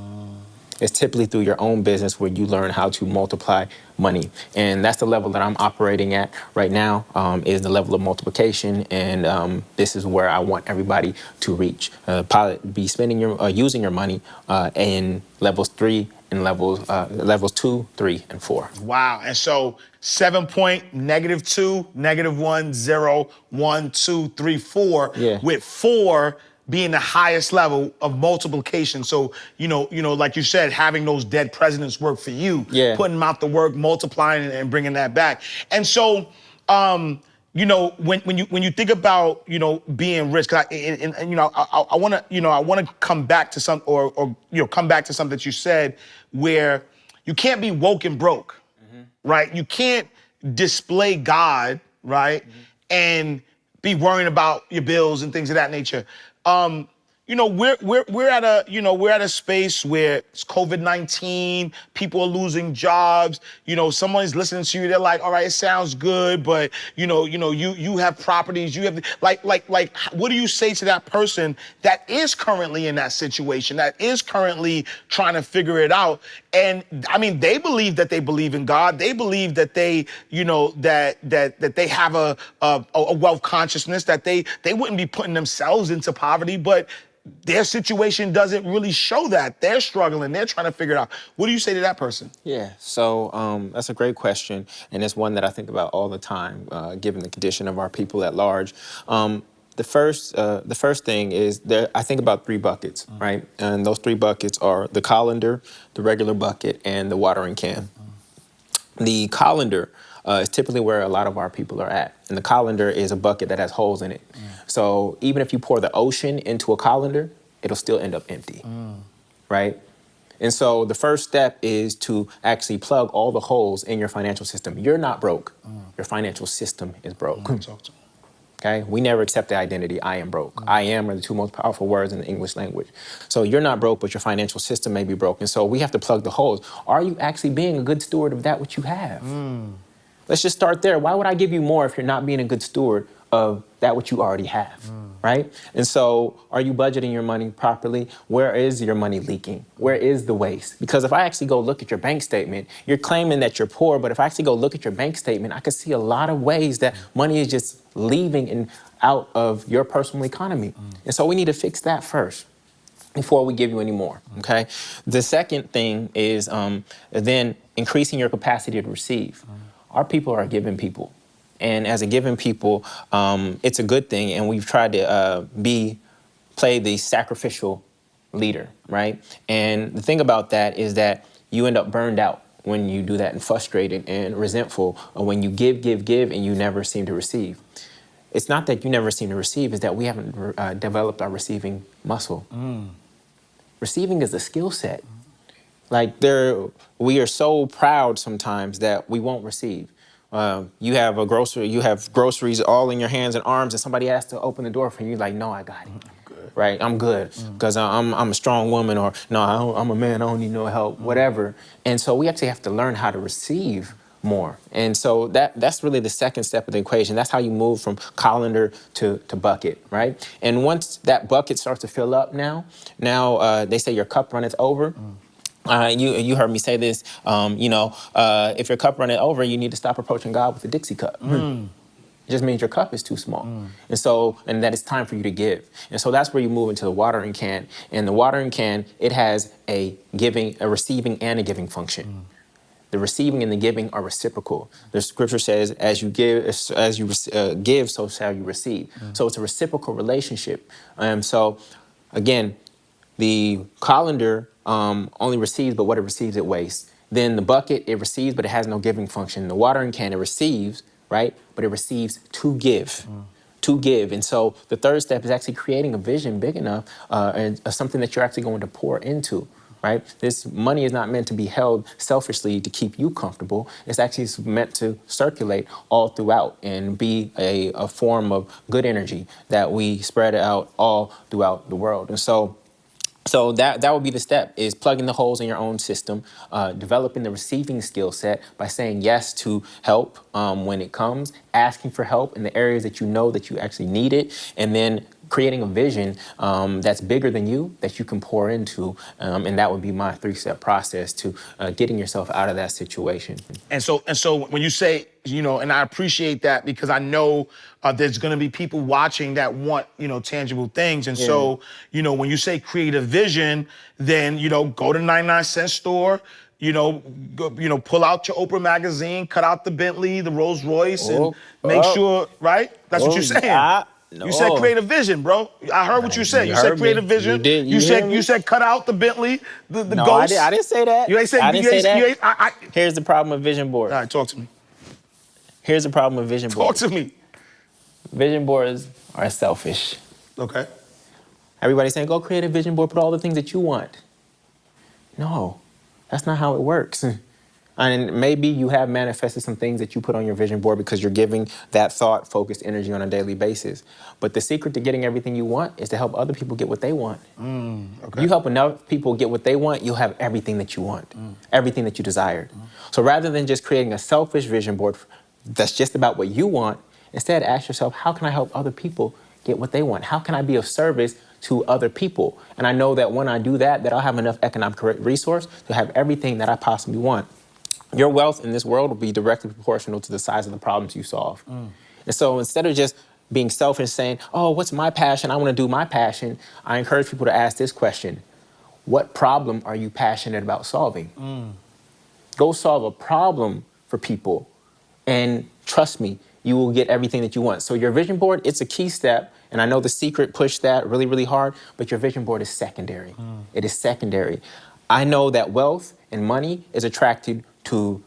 Speaker 2: It's typically through your own business where you learn how to multiply money. And that's the level that I'm operating at right now, is the level of multiplication. And this is where I want everybody to reach. Be using your money in levels 3 and levels 2, 3, and 4.
Speaker 1: Wow. And so 7 point, -2, -1, 0, 1, 2, 3, 4, with 4 being the highest level of multiplication. So, like you said, having those dead presidents work for you, putting them out to work, multiplying and bringing that back. And so, when you think about, being rich, I want to come back to come back to something that you said, where you can't be woke and broke, right? You can't display God, right? And be worrying about your bills and things of that nature. We're at a space where it's COVID-19, people are losing jobs. Someone's listening to you, they're like, all right, it sounds good, but you have properties, you have like what do you say to that person that is currently in that situation, that is currently trying to figure it out? And I mean, they believe that they believe in God. They believe that they, that they have a wealth consciousness, that they wouldn't be putting themselves into poverty, but their situation doesn't really show that. They're struggling. They're trying to figure it out. What do you say to that person?
Speaker 2: Yeah, so that's a great question, and it's one that I think about all the time, given the condition of our people at large. The first thing is I think about 3 buckets, right? And those 3 buckets are the colander, the regular bucket, and the watering can. The colander is typically where a lot of our people are at. And the colander is a bucket that has holes in it. So even if you pour the ocean into a colander, it'll still end up empty, right? And so the first step is to actually plug all the holes in your financial system. You're not broke. Your financial system is broke.
Speaker 1: Talk to me.
Speaker 2: Okay? We never accept the identity, I am broke. I am are the two most powerful words in the English language. So you're not broke, but your financial system may be broken. So we have to plug the holes. Are you actually being a good steward of that which you have? Let's just start there. Why would I give you more if you're not being a good steward of that which you already have, right? And so are you budgeting your money properly? Where is your money leaking? Where is the waste? Because if I actually go look at your bank statement, you're claiming that you're poor, but if I actually go look at your bank statement, I can see a lot of ways that money is just leaving and out of your personal economy. And so we need to fix that first before we give you any more, okay? The second thing is then increasing your capacity to receive. Our people are giving people. And as a giving people, it's a good thing. And we've tried to play the sacrificial leader, right? And the thing about that is that you end up burned out when you do that and frustrated and resentful when you give, and you never seem to receive. It's not that you never seem to receive, it's that we haven't developed our receiving muscle. Receiving is a skill set. Like we are so proud sometimes that we won't receive. You have groceries all in your hands and arms, and somebody has to open the door for you. You're like, no, I got it. Good. Right? I'm good because I'm a strong woman, or no, I'm a man. I don't need no help. Whatever. And so we actually have to learn how to receive more. And so that's really the second step of the equation. That's how you move from colander to bucket, right? And once that bucket starts to fill up now they say your cup runneth over. You heard me say this, if your cup runneth over, you need to stop approaching God with a Dixie cup. It just means your cup is too small. And that it's time for you to give. And so that's where you move into the watering can. And the watering can, it has a receiving and a giving function. The receiving and the giving are reciprocal. The scripture says, as you give, so shall you receive. So it's a reciprocal relationship. So again, the colander only receives, but what it receives, it wastes. Then the bucket, it receives, but it has no giving function. The watering can, it receives, right? But it receives to give. To give. And so the third step is actually creating a vision big enough and something that you're actually going to pour into. Right? This money is not meant to be held selfishly to keep you comfortable. It's actually meant to circulate all throughout and be a form of good energy that we spread out all throughout the world. And so that would be the step, is plugging the holes in your own system, developing the receiving skill set by saying yes to help when it comes, asking for help in the areas that you know that you actually need it, and then creating a vision that's bigger than you that you can pour into. And that would be my 3-step process to getting yourself out of that situation.
Speaker 1: And so when you say, and I appreciate that, because I know there's going to be people watching that want, tangible things. And so, when you say create a vision, then, go to 99-cent store, pull out your Oprah magazine, cut out the Bentley, the Rolls Royce, and make sure, right? That's what you're saying.
Speaker 2: No.
Speaker 1: You said create a vision, bro. I heard what you said. You said create a vision.
Speaker 2: You did.
Speaker 1: You said cut out the Bentley, the
Speaker 2: no,
Speaker 1: ghost.
Speaker 2: I didn't say that.
Speaker 1: You ain't said,
Speaker 2: I didn't say that.
Speaker 1: I
Speaker 2: Here's the problem with vision boards.
Speaker 1: All right, talk to me.
Speaker 2: Here's the problem with vision boards.
Speaker 1: Talk to me.
Speaker 2: Vision boards are selfish.
Speaker 1: Okay.
Speaker 2: Everybody's saying, go create a vision board, put all the things that you want. No, that's not how it works. And maybe you have manifested some things that you put on your vision board because you're giving that thought-focused energy on a daily basis. But the secret to getting everything you want is to help other people get what they want. Okay. You help enough people get what they want, you'll have everything that you want, everything that you desired. So rather than just creating a selfish vision board that's just about what you want, instead ask yourself, how can I help other people get what they want? How can I be of service to other people? And I know that when I do that I'll have enough economic resource to have everything that I possibly want. Your wealth in this world will be directly proportional to the size of the problems you solve. And so instead of just being selfish, saying, oh, what's my passion? I want to do my passion. I encourage people to ask this question. What problem are you passionate about solving? Go solve a problem for people. And trust me, you will get everything that you want. So your vision board, it's a key step. And I know The Secret pushed that really, really hard, but your vision board is secondary. It is secondary. I know that wealth and money is attracted to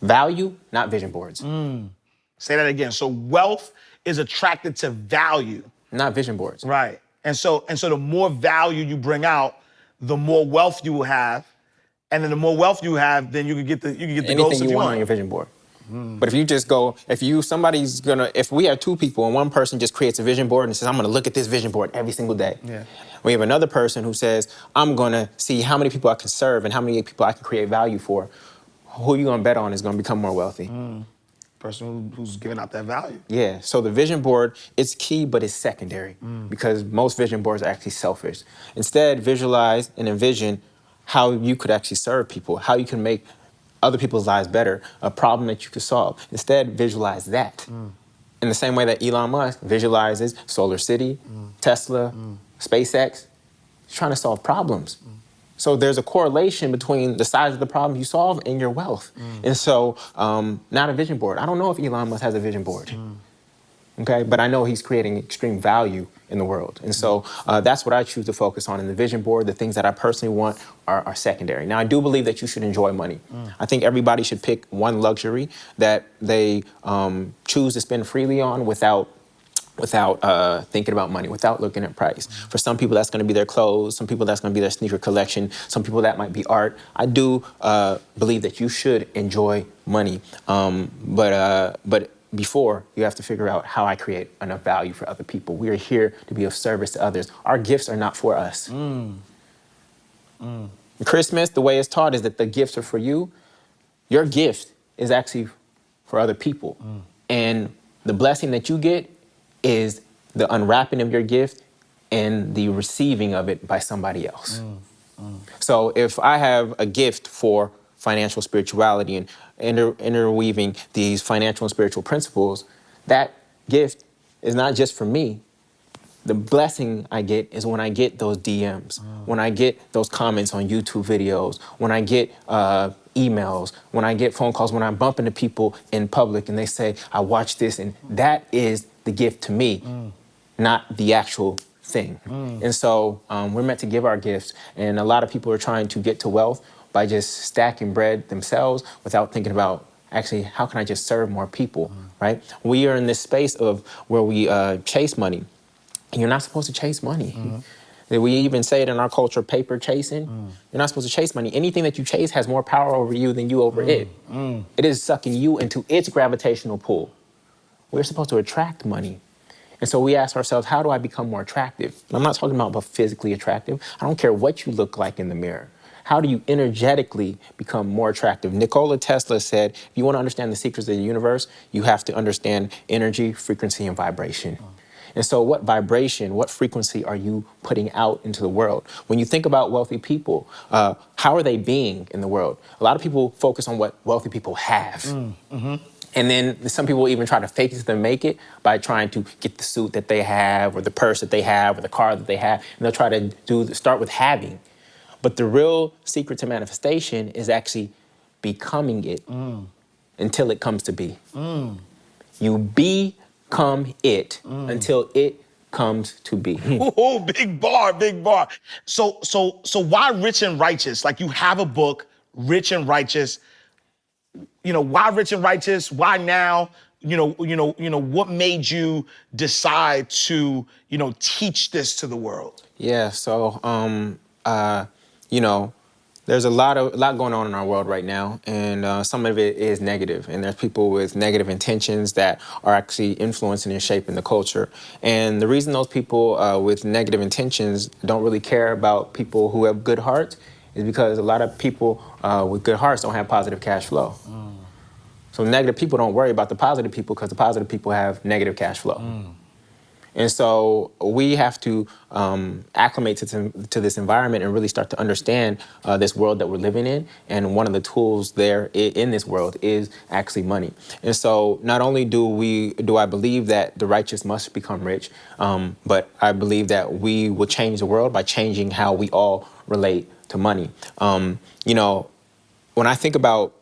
Speaker 2: Value, not vision boards.
Speaker 1: Say that again. So wealth is attracted to value.
Speaker 2: Not vision boards.
Speaker 1: Right. And so the more value you bring out, the more wealth you will have. And then the more wealth you have, then you can get the
Speaker 2: Anything
Speaker 1: goals
Speaker 2: you want on your vision board. But if you just go, if we have two people and one person just creates a vision board and says, I'm gonna look at this vision board every single day.
Speaker 1: Yeah.
Speaker 2: We have another person who says, I'm gonna see how many people I can serve and how many people I can create value for. Who you gonna bet on is gonna become more wealthy?
Speaker 1: Person who's giving out that value.
Speaker 2: Yeah, so the vision board is key, but it's secondary because most vision boards are actually selfish. Instead, visualize and envision how you could actually serve people, how you can make other people's lives better, a problem that you could solve. Instead, visualize that. In the same way that Elon Musk visualizes Solar City, Tesla, SpaceX, he's trying to solve problems. So there's a correlation between the size of the problem you solve and your wealth. And so, not a vision board. I don't know if Elon Musk has a vision board. Okay, but I know he's creating extreme value in the world. And so that's what I choose to focus on in the vision board. The things that I personally want are secondary. Now, I do believe that you should enjoy money. I think everybody should pick one luxury that they choose to spend freely on without thinking about money, without looking at price. For some people, that's going to be their clothes. Some people, that's going to be their sneaker collection. Some people, that might be art. I do believe that you should enjoy money, but before, you have to figure out how I create enough value for other people. We are here to be of service to others. Our gifts are not for us. Christmas, the way it's taught is that the gifts are for you. Your gift is actually for other people. And the blessing that you get is the unwrapping of your gift and the receiving of it by somebody else. So if I have a gift for financial spirituality and interweaving these financial and spiritual principles, that gift is not just for me. The blessing I get is when I get those DMs, when I get those comments on YouTube videos, when I get emails, when I get phone calls, when I bump into people in public and they say, I watched this, and that is the gift to me, not the actual thing. And so we're meant to give our gifts, and a lot of people are trying to get to wealth by just stacking bread themselves without thinking about, actually, how can I just serve more people, right? We are in this space of where we chase money. And you're not supposed to chase money. We even say it in our culture, paper chasing. You're not supposed to chase money. Anything that you chase has more power over you than you over it. It is sucking you into its gravitational pull. We're supposed to attract money. And so we ask ourselves, how do I become more attractive? And I'm not talking about physically attractive. I don't care what you look like in the mirror. How do you energetically become more attractive? Nikola Tesla said, if you want to understand the secrets of the universe, you have to understand energy, frequency, and vibration. And so what vibration, what frequency are you putting out into the world? When you think about wealthy people, how are they being in the world? A lot of people focus on what wealthy people have. And then some people even try to fake it to make it by trying to get the suit that they have, or the purse that they have, or the car that they have. And they'll try to start with having. But the real secret to manifestation is actually becoming it until it comes to be. You become it until it comes to be.
Speaker 1: Oh, big bar, big bar. So why Rich and Righteous? Like, you have a book, Rich and Righteous. You know, why Rich and Righteous? Why now? What made you decide to, teach this to the world?
Speaker 2: Yeah, so there's a lot going on in our world right now, and some of it is negative, and there's people with negative intentions that are actually influencing and shaping the culture. And the reason those people with negative intentions don't really care about people who have good hearts is because a lot of people with good hearts don't have positive cash flow. So negative people don't worry about the positive people because the positive people have negative cash flow. And so we have to acclimate to this environment and really start to understand this world that we're living in. And one of the tools there in this world is actually money. And so not only do I believe that the righteous must become rich, but I believe that we will change the world by changing how we all relate to money. When I think about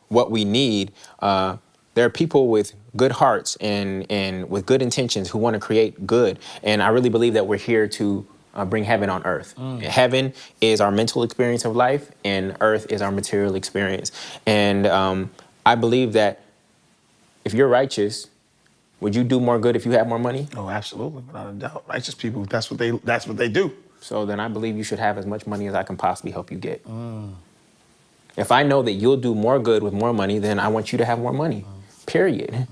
Speaker 2: what we need, there are people with good hearts and with good intentions who want to create good. And I really believe that we're here to bring heaven on earth. Heaven is our mental experience of life, and earth is our material experience. And I believe that if you're righteous, would you do more good if you had more money?
Speaker 1: Oh, absolutely, without a doubt. Righteous people, that's what they do.
Speaker 2: So then I believe you should have as much money as I can possibly help you get. If I know that you'll do more good with more money, then I want you to have more money, period.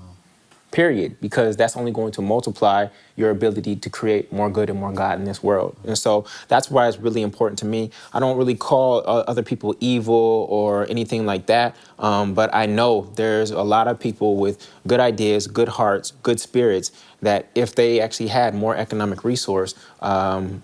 Speaker 2: Period, because that's only going to multiply your ability to create more good and more God in this world. And so that's why it's really important to me. I don't really call other people evil or anything like that, but I know there's a lot of people with good ideas, good hearts, good spirits, that if they actually had more economic resource,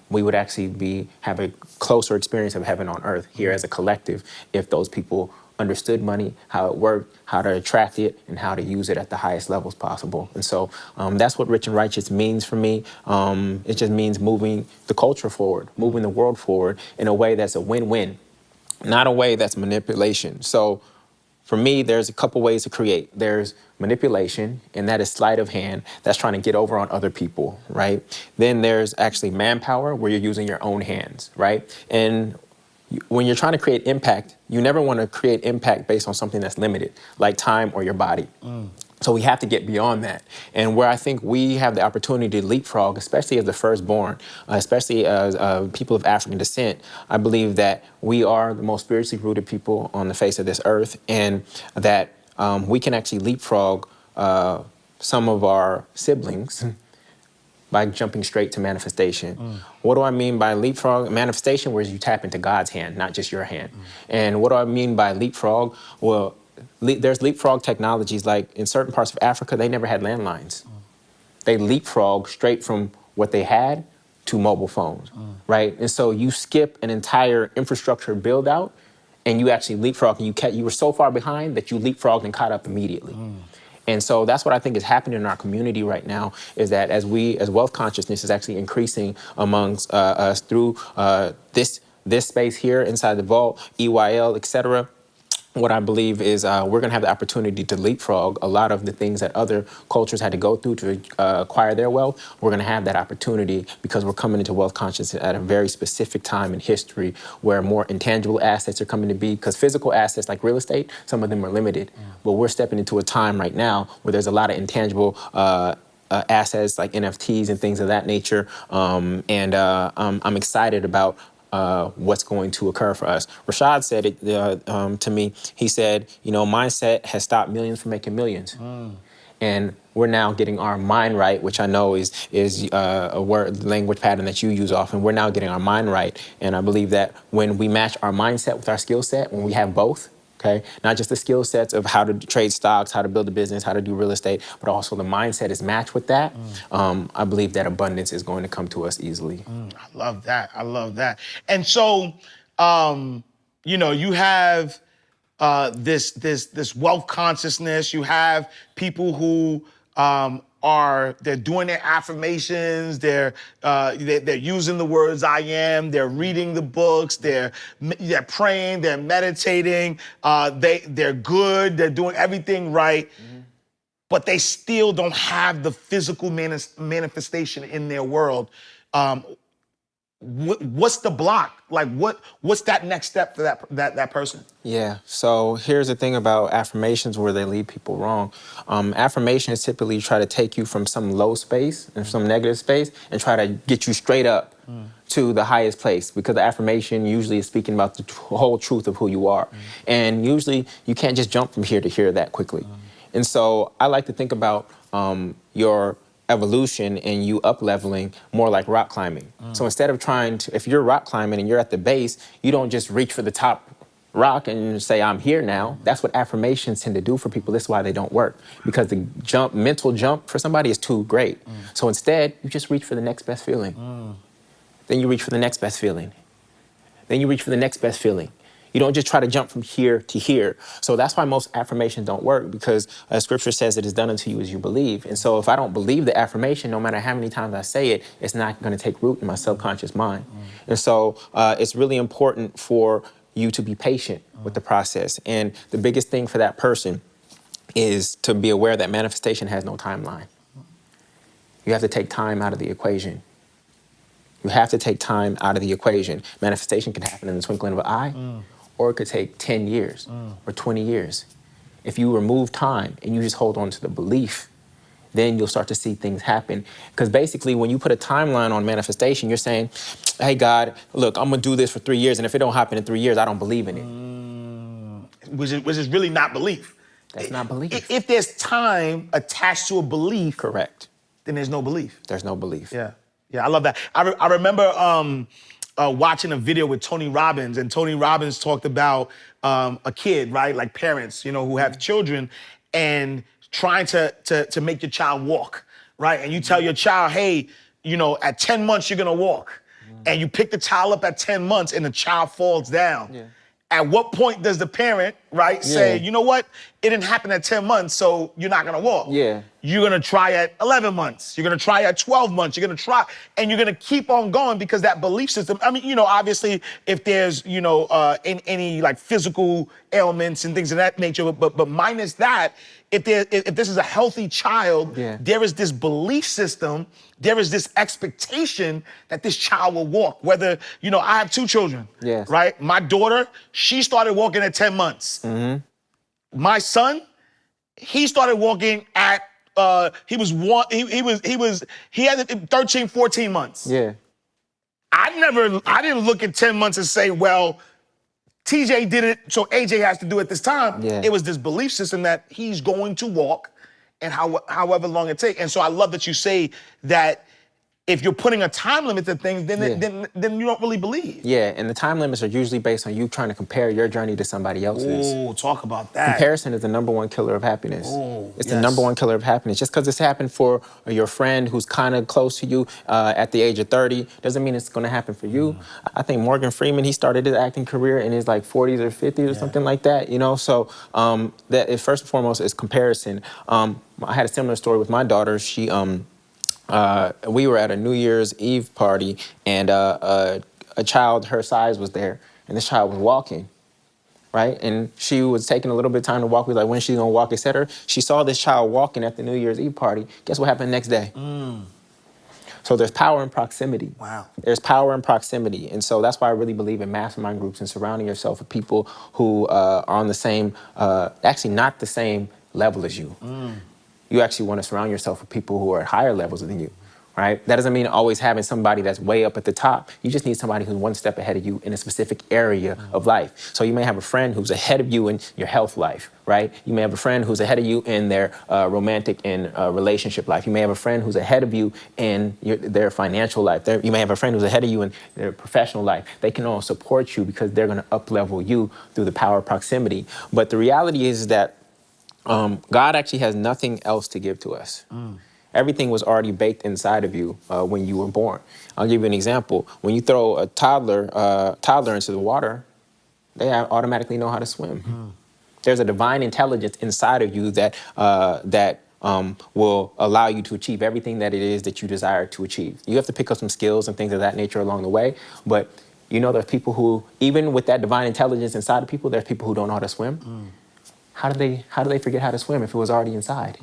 Speaker 2: we would actually have a closer experience of heaven on earth here as a collective if those people understood money, how it worked, how to attract it, and how to use it at the highest levels possible. And so that's what rich and righteous means for me. It just means moving the culture forward, moving the world forward in a way that's a win-win, not a way that's manipulation. So for me, there's a couple ways to create. There's manipulation, and that is sleight of hand. That's trying to get over on other people, right? Then there's actually manpower, where you're using your own hands, right? And when you're trying to create impact, you never want to create impact based on something that's limited, like time or your body. So we have to get beyond that. And where I think we have the opportunity to leapfrog, especially as the firstborn, especially as people of African descent, I believe that we are the most spiritually rooted people on the face of this earth, and that we can actually leapfrog some of our siblings by jumping straight to manifestation. What do I mean by leapfrog? Manifestation, where you tap into God's hand, not just your hand. And what do I mean by leapfrog? Well, there's leapfrog technologies, like in certain parts of Africa, they never had landlines. They leapfrog straight from what they had to mobile phones, right? And so you skip an entire infrastructure build out, and you actually leapfrog, and you were so far behind that you leapfrogged and caught up immediately. And so that's what I think is happening in our community right now, is that as wealth consciousness is actually increasing amongst us through this space here inside the vault, EYL, et cetera, what I believe is we're going to have the opportunity to leapfrog a lot of the things that other cultures had to go through to acquire their wealth. We're going to have that opportunity because we're coming into wealth consciousness at a very specific time in history where more intangible assets are coming to be, because physical assets like real estate, some of them are limited. But we're stepping into a time right now where there's a lot of intangible assets like NFTs and things of that nature. I'm excited about what's going to occur for us. Rashad said it to me. He said, mindset has stopped millions from making millions. And we're now getting our mind right, which I know is a language pattern that you use often. We're now getting our mind right. And I believe that when we match our mindset with our skill set, when we have both, okay, not just the skill sets of how to trade stocks, how to build a business, how to do real estate, but also the mindset is matched with that, I believe that abundance is going to come to us easily.
Speaker 1: I love that. I love that. And so, you have this wealth consciousness. You have people who they're doing their affirmations. They're using the words I am. They're reading the books. They're praying. They're meditating. They're good. They're doing everything right. But they still don't have the physical manifestation in their world. What's the block? Like, what's that next step for that person?
Speaker 2: Yeah, so here's the thing about affirmations where they lead people wrong. Affirmations typically try to take you from some low space and some negative space and try to get you straight up to the highest place, because the affirmation usually is speaking about the whole truth of who you are. And usually you can't just jump from here to here that quickly. And so I like to think about your evolution and you up-leveling more like rock climbing. So instead of if you're rock climbing and you're at the base, you don't just reach for the top rock and say, I'm here now. That's what affirmations tend to do for people. This is why they don't work, because the mental jump for somebody is too great. So instead, you just reach for the next best feeling. Then you reach for the next best feeling. Then you reach for the next best feeling. You don't just try to jump from here to here. So that's why most affirmations don't work, because scripture says it is done unto you as you believe. And so if I don't believe the affirmation, no matter how many times I say it, it's not going to take root in my subconscious mind. And so it's really important for you to be patient with the process. And the biggest thing for that person is to be aware that manifestation has no timeline. You have to take time out of the equation. You have to take time out of the equation. Manifestation can happen in the twinkling of an eye, or it could take 10 years or 20 years. If you remove time and you just hold on to the belief, then you'll start to see things happen. Because basically, when you put a timeline on manifestation, you're saying, hey, God, look, I'm going to do this for 3 years, and if it don't happen in 3 years, I don't believe in it.
Speaker 1: Which is really not belief.
Speaker 2: That's not belief.
Speaker 1: If there's time attached to a belief,
Speaker 2: Correct.
Speaker 1: then there's no belief.
Speaker 2: There's no belief.
Speaker 1: Yeah, I love that. I remember watching a video with Tony Robbins, and Tony Robbins talked about a kid, right? Like parents, who have children, and trying to make your child walk, right? And you tell your child, hey, at 10 months you're gonna walk, and you pick the child up at 10 months, and the child falls down. Yeah. At what point does the parent, right, say, you know what? It didn't happen at 10 months, so you're not gonna walk. Yeah. You're gonna try at 11 months. You're gonna try at 12 months. You're gonna try, and you're gonna keep on going because that belief system, I mean, obviously, if there's, any like physical ailments and things of that nature, but minus that, if this is a healthy child, there is this belief system, there is this expectation that this child will walk. Whether, I have 2 children, right? My daughter, she started walking at 10 months. My son, he started walking at, he had 13, 14 months. Yeah. I didn't look at 10 months and say, well, TJ did it, so AJ has to do it this time. Yeah. It was this belief system that he's going to walk, and however long it takes. And so I love that you say that if you're putting a time limit to things, then you don't really believe. Yeah, and the time limits are usually based on you trying to compare your journey to somebody else's. Oh, talk about that. Comparison is the #1 killer of happiness. Oh, it's the #1 killer of happiness. Just because it's happened for your friend who's kind of close to you at the age of 30 doesn't mean it's going to happen for you. I think Morgan Freeman, he started his acting career in his like 40s or 50s or something like that, So that is, first and foremost, is comparison. I had a similar story with my daughter. She we were at a New Year's Eve party, and a child her size was there, and this child was walking, right? And she was taking a little bit of time to walk. We were like, when she's gonna walk, etc. She saw this child walking at the New Year's Eve party. Guess what happened the next day? So there's power in proximity. Wow. There's power in proximity. And so that's why I really believe in mastermind groups and surrounding yourself with people who are on the same, actually not the same level as you. You actually want to surround yourself with people who are at higher levels than you, right? That doesn't mean always having somebody that's way up at the top. You just need somebody who's one step ahead of you in a specific area of life. So you may have a friend who's ahead of you in your health life, right? You may have a friend who's ahead of you in their romantic and relationship life. You may have a friend who's ahead of you in their financial life. You may have a friend who's ahead of you in their professional life. They can all support you because they're going to up-level you through the power of proximity. But the reality is that God actually has nothing else to give to us. Everything was already baked inside of you when you were born. I'll give you an example. When you throw a toddler into the water, they automatically know how to swim. There's a divine intelligence inside of you that will allow you to achieve everything that it is that you desire to achieve. You have to pick up some skills and things of that nature along the way, but there's people who, even with that divine intelligence inside of people, there's people who don't know how to swim. How do they forget how to swim if it was already inside?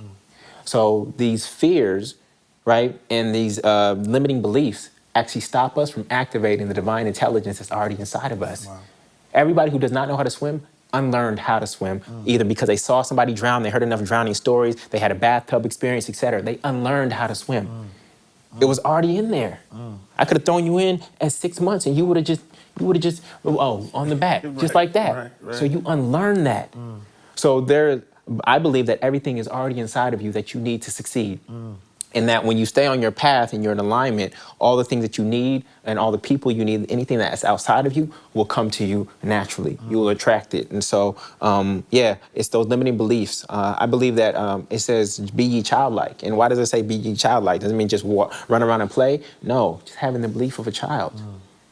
Speaker 1: So these fears, right, and these limiting beliefs actually stop us from activating the divine intelligence that's already inside of us. Wow. Everybody who does not know how to swim unlearned how to swim, either because they saw somebody drown, they heard enough drowning stories, they had a bathtub experience, etc. They unlearned how to swim. It was already in there. I could have thrown you in at 6 months and you would have just, on the back, just like that. Right. So you unlearn that. So I believe that everything is already inside of you that you need to succeed. And that when you stay on your path and you're in alignment, all the things that you need and all the people you need, anything that's outside of you will come to you naturally. You will attract it. And so, it's those limiting beliefs. I believe that it says, be ye childlike. And why does it say be ye childlike? Doesn't mean just run around and play. No, just having the belief of a child,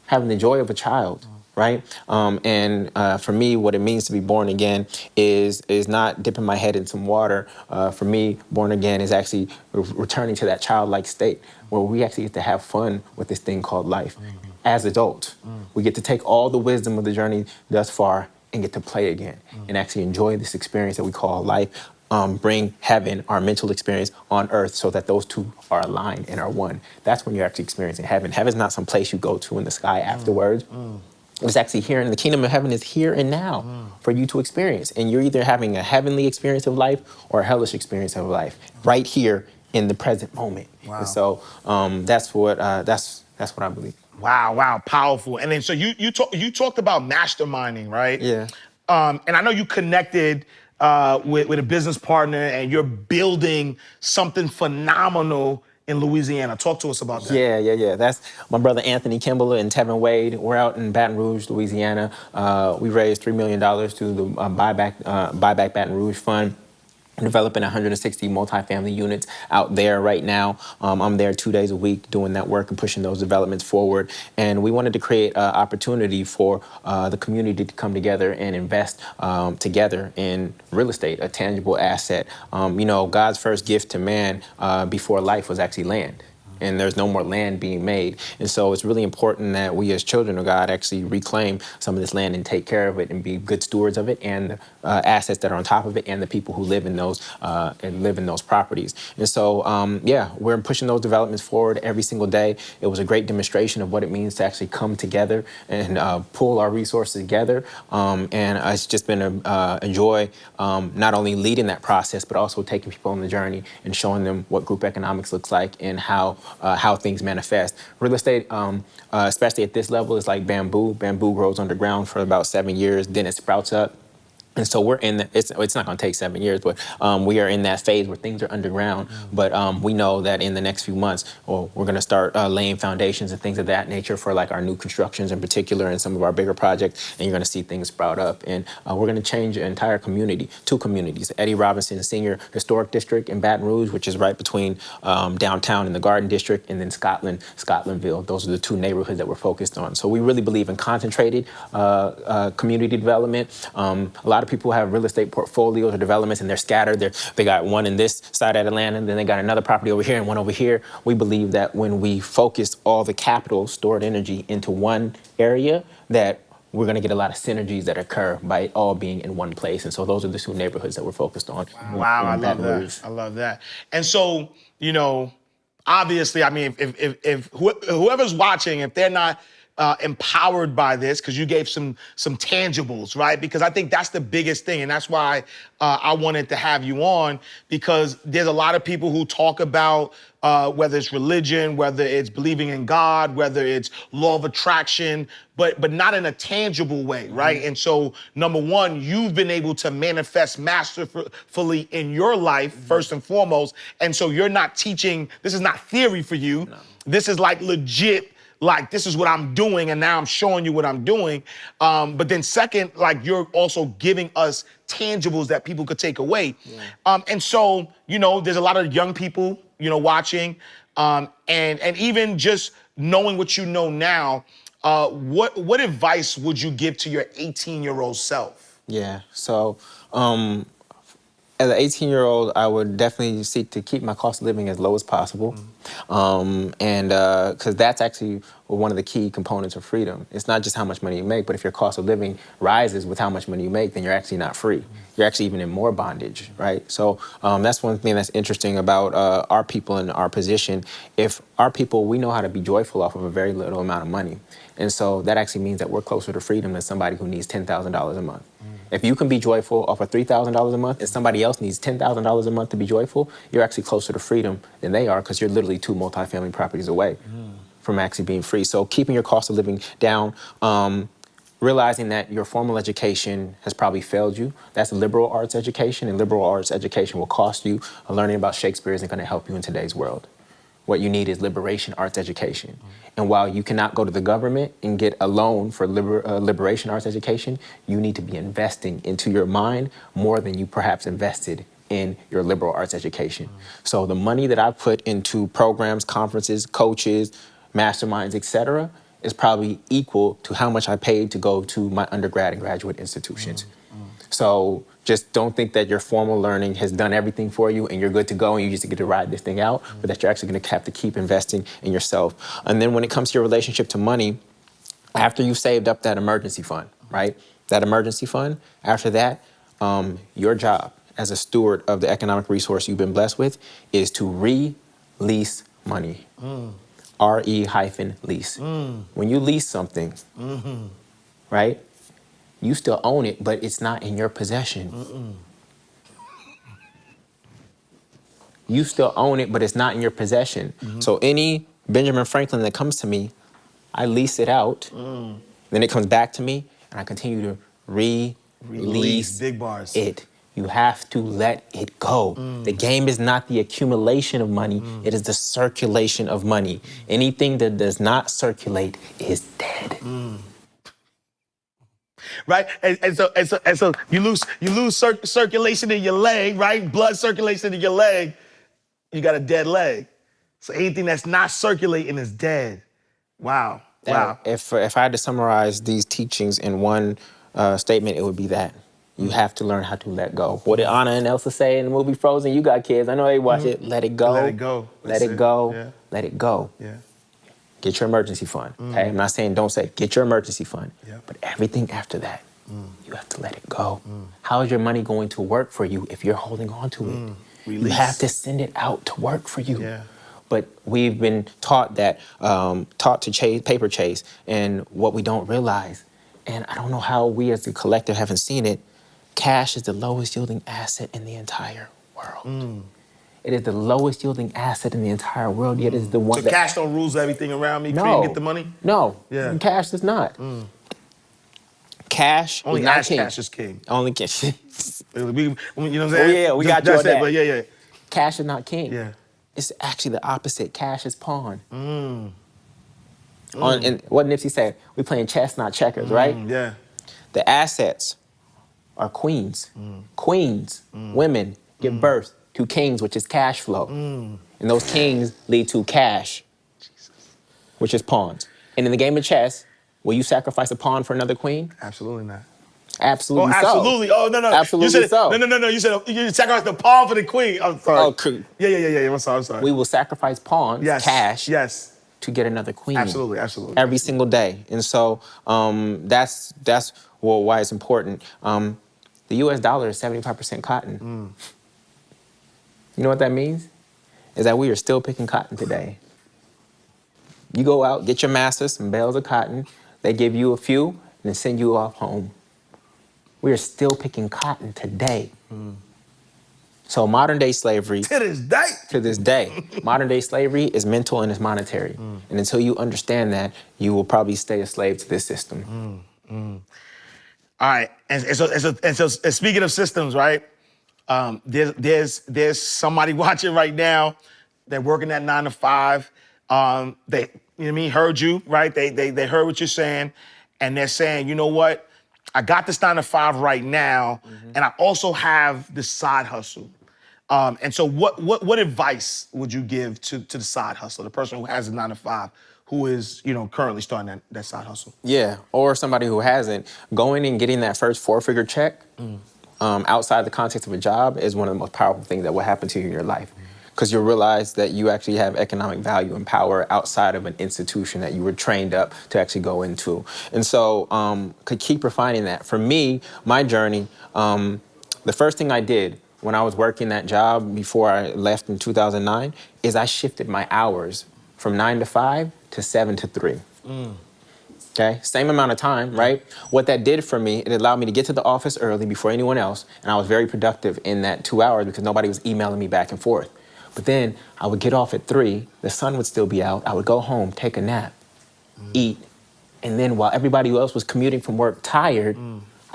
Speaker 1: having the joy of a child. Right? For me, what it means to be born again is not dipping my head in some water. For me, born again is actually returning to that childlike state where we actually get to have fun with this thing called life. As adults, we get to take all the wisdom of the journey thus far and get to play again and actually enjoy this experience that we call life
Speaker 2: bring heaven, our mental experience on earth, so that those two are aligned and are one. That's when you're actually experiencing heaven. Heaven's not some place you go to in the sky afterwards. It's actually here, and the kingdom of heaven is here and now for you to experience. And you're either having a heavenly experience of life or a hellish experience of life, right here in the present moment.
Speaker 1: Wow.
Speaker 2: And so that's what I believe.
Speaker 1: Wow, powerful. And then so you talked about masterminding, right?
Speaker 2: Yeah.
Speaker 1: And I know you connected with a business partner, and you're building something phenomenal in Louisiana. Talk to us about that.
Speaker 2: Yeah. That's my brother Anthony Kimball and Tevin Wade. We're out in Baton Rouge, Louisiana. We raised $3 million through the Buyback Baton Rouge Fund. Developing 160 multifamily units out there right now. I'm there 2 days a week doing that work and pushing those developments forward. And we wanted to create an opportunity for the community to come together and invest together in real estate, a tangible asset. God's first gift to man before life was actually land. And there's no more land being made. And so it's really important that we as children of God actually reclaim some of this land and take care of it and be good stewards of it, and the assets that are on top of it, and the people who live in those properties. And so, we're pushing those developments forward every single day. It was a great demonstration of what it means to actually come together and pull our resources together. And it's just been a joy not only leading that process, but also taking people on the journey and showing them what group economics looks like and how things manifest. Real estate, especially at this level, is like bamboo. Bamboo grows underground for about 7 years, then it sprouts up. And so we're in it's not going to take 7 years, but we are in that phase where things are underground. But we know that in the next few months, we're going to start laying foundations and things of that nature for like our new constructions in particular and some of our bigger projects. And you're going to see things sprout up. And we're going to change the entire community, 2 communities, Eddie Robinson Senior Historic District in Baton Rouge, which is right between downtown and the Garden District, and then Scotlandville. Those are the 2 neighborhoods that we're focused on. So we really believe in concentrated community development. A lot of people have real estate portfolios or developments, and they're scattered. They got one in this side of Atlanta, and then they got another property over here and one over here. We believe that when we focus all the capital, stored energy into one area, that we're going to get a lot of synergies that occur by it all being in one place. And so those are the 2 neighborhoods that we're focused on.
Speaker 1: Wow, I love that. I love that. And so, obviously, I mean, if whoever's watching, if they're not empowered by this, because you gave some tangibles, right? Because I think that's the biggest thing, and that's why I wanted to have you on, because there's a lot of people who talk about whether it's religion, whether it's believing in God, whether it's law of attraction, but not in a tangible way, right? And so, number one, you've been able to manifest masterfully in your life, first and foremost, and so you're not teaching, this is not theory for you, this is like legit, like, this is what I'm doing, and now I'm showing you what I'm doing. But then second, like, you're also giving us tangibles that people could take away. And so, there's a lot of young people, watching, and even just knowing what you know now, what advice would you give to your 18-year-old self?
Speaker 2: Yeah, so as an 18-year-old, I would definitely seek to keep my cost of living as low as possible. And because that's actually one of the key components of freedom. It's not just how much money you make, but if your cost of living rises with how much money you make, then you're actually not free. You're actually even in more bondage, right? So that's one thing that's interesting about our people in our position. If our people, we know how to be joyful off of a very little amount of money. And so that actually means that we're closer to freedom than somebody who needs $10,000 a month. If you can be joyful off of $3,000 a month and somebody else needs $10,000 a month to be joyful, you're actually closer to freedom than they are, because you're literally 2 multifamily properties away from actually being free. So keeping your cost of living down, realizing that your formal education has probably failed you. That's a liberal arts education, and liberal arts education will cost you. Learning about Shakespeare isn't going to help you in today's world. What you need is liberation arts education. And while you cannot go to the government and get a loan for liberation arts education, you need to be investing into your mind more than you perhaps invested in your liberal arts education. So the money that I put into programs, conferences, coaches, masterminds, etc., is probably equal to how much I paid to go to my undergrad and graduate institutions. So just don't think that your formal learning has done everything for you and you're good to go and you just get to ride this thing out, but that you're actually going to have to keep investing in yourself. And then when it comes to your relationship to money, after you've saved up that emergency fund, right? That emergency fund, after that, your job as a steward of the economic resource you've been blessed with is to release money. RE-lease. When you lease something, right, you still own it, but it's not in your possession. You still own it, but it's not in your possession. So any Benjamin Franklin that comes to me, I lease it out, then it comes back to me, and I continue to release
Speaker 1: big bars.
Speaker 2: it. You have to let it go. The game is not the accumulation of money, it is the circulation of money. Anything that does not circulate is dead.
Speaker 1: Right, and so you lose circulation in your leg, right? Blood circulation in your leg, you got a dead leg. So anything that's not circulating is dead. Wow. Wow.
Speaker 2: If I had to summarize these teachings in one statement, it would be that. You have to learn how to let go. What did Anna and Elsa say in the movie Frozen? You got kids. I know they watch it. Let it go.
Speaker 1: Let it go.
Speaker 2: Let it go.
Speaker 1: Yeah.
Speaker 2: Let it go.
Speaker 1: Yeah.
Speaker 2: Get your emergency fund. Okay? I'm not saying don't say it. Get your emergency fund.
Speaker 1: Yeah.
Speaker 2: But everything after that, you have to let it go. How is your money going to work for you if you're holding on to it?
Speaker 1: Release.
Speaker 2: You have to send it out to work for you.
Speaker 1: Yeah.
Speaker 2: But we've been taught that, taught to chase, paper chase, and what we don't realize, and I don't know how we as a collective haven't seen it, cash is the lowest yielding asset in the entire world. It is the lowest yielding asset in the entire world, yet it's the one
Speaker 1: So cash don't rules everything around me?
Speaker 2: No.
Speaker 1: Can't get the money?
Speaker 2: No.
Speaker 1: Yeah.
Speaker 2: Cash does not. Cash
Speaker 1: Only
Speaker 2: is not
Speaker 1: Ash
Speaker 2: king.
Speaker 1: Cash is king.
Speaker 2: Only cash.
Speaker 1: You know what I'm saying?
Speaker 2: Yeah, we got you
Speaker 1: That's
Speaker 2: on that.
Speaker 1: it, but yeah.
Speaker 2: Cash is not king.
Speaker 1: Yeah.
Speaker 2: It's actually the opposite. Cash is pawn. And what Nipsey said, we playing chess, not checkers, right?
Speaker 1: Yeah.
Speaker 2: The assets are queens. Queens, women, give birth to kings, which is cash flow. And those kings lead to cash, which is pawns. And in the game of chess, will you sacrifice a pawn for another queen?
Speaker 1: Absolutely not.
Speaker 2: Absolutely so.
Speaker 1: Absolutely. Oh, no.
Speaker 2: Absolutely
Speaker 1: you said,
Speaker 2: so.
Speaker 1: No. You said you sacrifice the pawn for the queen. I'm sorry.
Speaker 2: Oh, cool.
Speaker 1: Yeah. I'm sorry.
Speaker 2: We will sacrifice pawns,
Speaker 1: Yes.
Speaker 2: cash,
Speaker 1: Yes.
Speaker 2: to get another queen.
Speaker 1: Absolutely.
Speaker 2: Every single day. And so that's why it's important. The US dollar is 75% cotton. You know what that means? Is that we are still picking cotton today. You go out, get your masters, some bales of cotton, they give you a few, and then send you off home. We are still picking cotton today. So modern day slavery.
Speaker 1: To this day.
Speaker 2: To this day. Modern day slavery is mental and is monetary. And until you understand that, you will probably stay a slave to this system.
Speaker 1: All right, and so speaking of systems, right? There's somebody watching right now. They're working that 9 to 5. They, you know what I mean, heard you, right? They heard what you're saying, and they're saying, you know what? I got this 9 to 5 right now, and I also have this side hustle. And so what advice would you give to the side hustle, the person who has a 9 to 5, who is, currently starting that side hustle?
Speaker 2: Yeah, or somebody who hasn't. Going and getting that first 4-figure check outside the context of a job is one of the most powerful things that will happen to you in your life. Because you'll realize that you actually have economic value and power outside of an institution that you were trained up to actually go into. And so could keep refining that. For me, my journey, the first thing I did when I was working that job before I left in 2009 is I shifted my hours from 9 to 5 to 7 to 3. Okay, same amount of time, right? What that did for me, it allowed me to get to the office early before anyone else, and I was very productive in that 2 hours because nobody was emailing me back and forth. But then I would get off at 3, the sun would still be out, I would go home, take a nap, eat, and then while everybody else was commuting from work tired,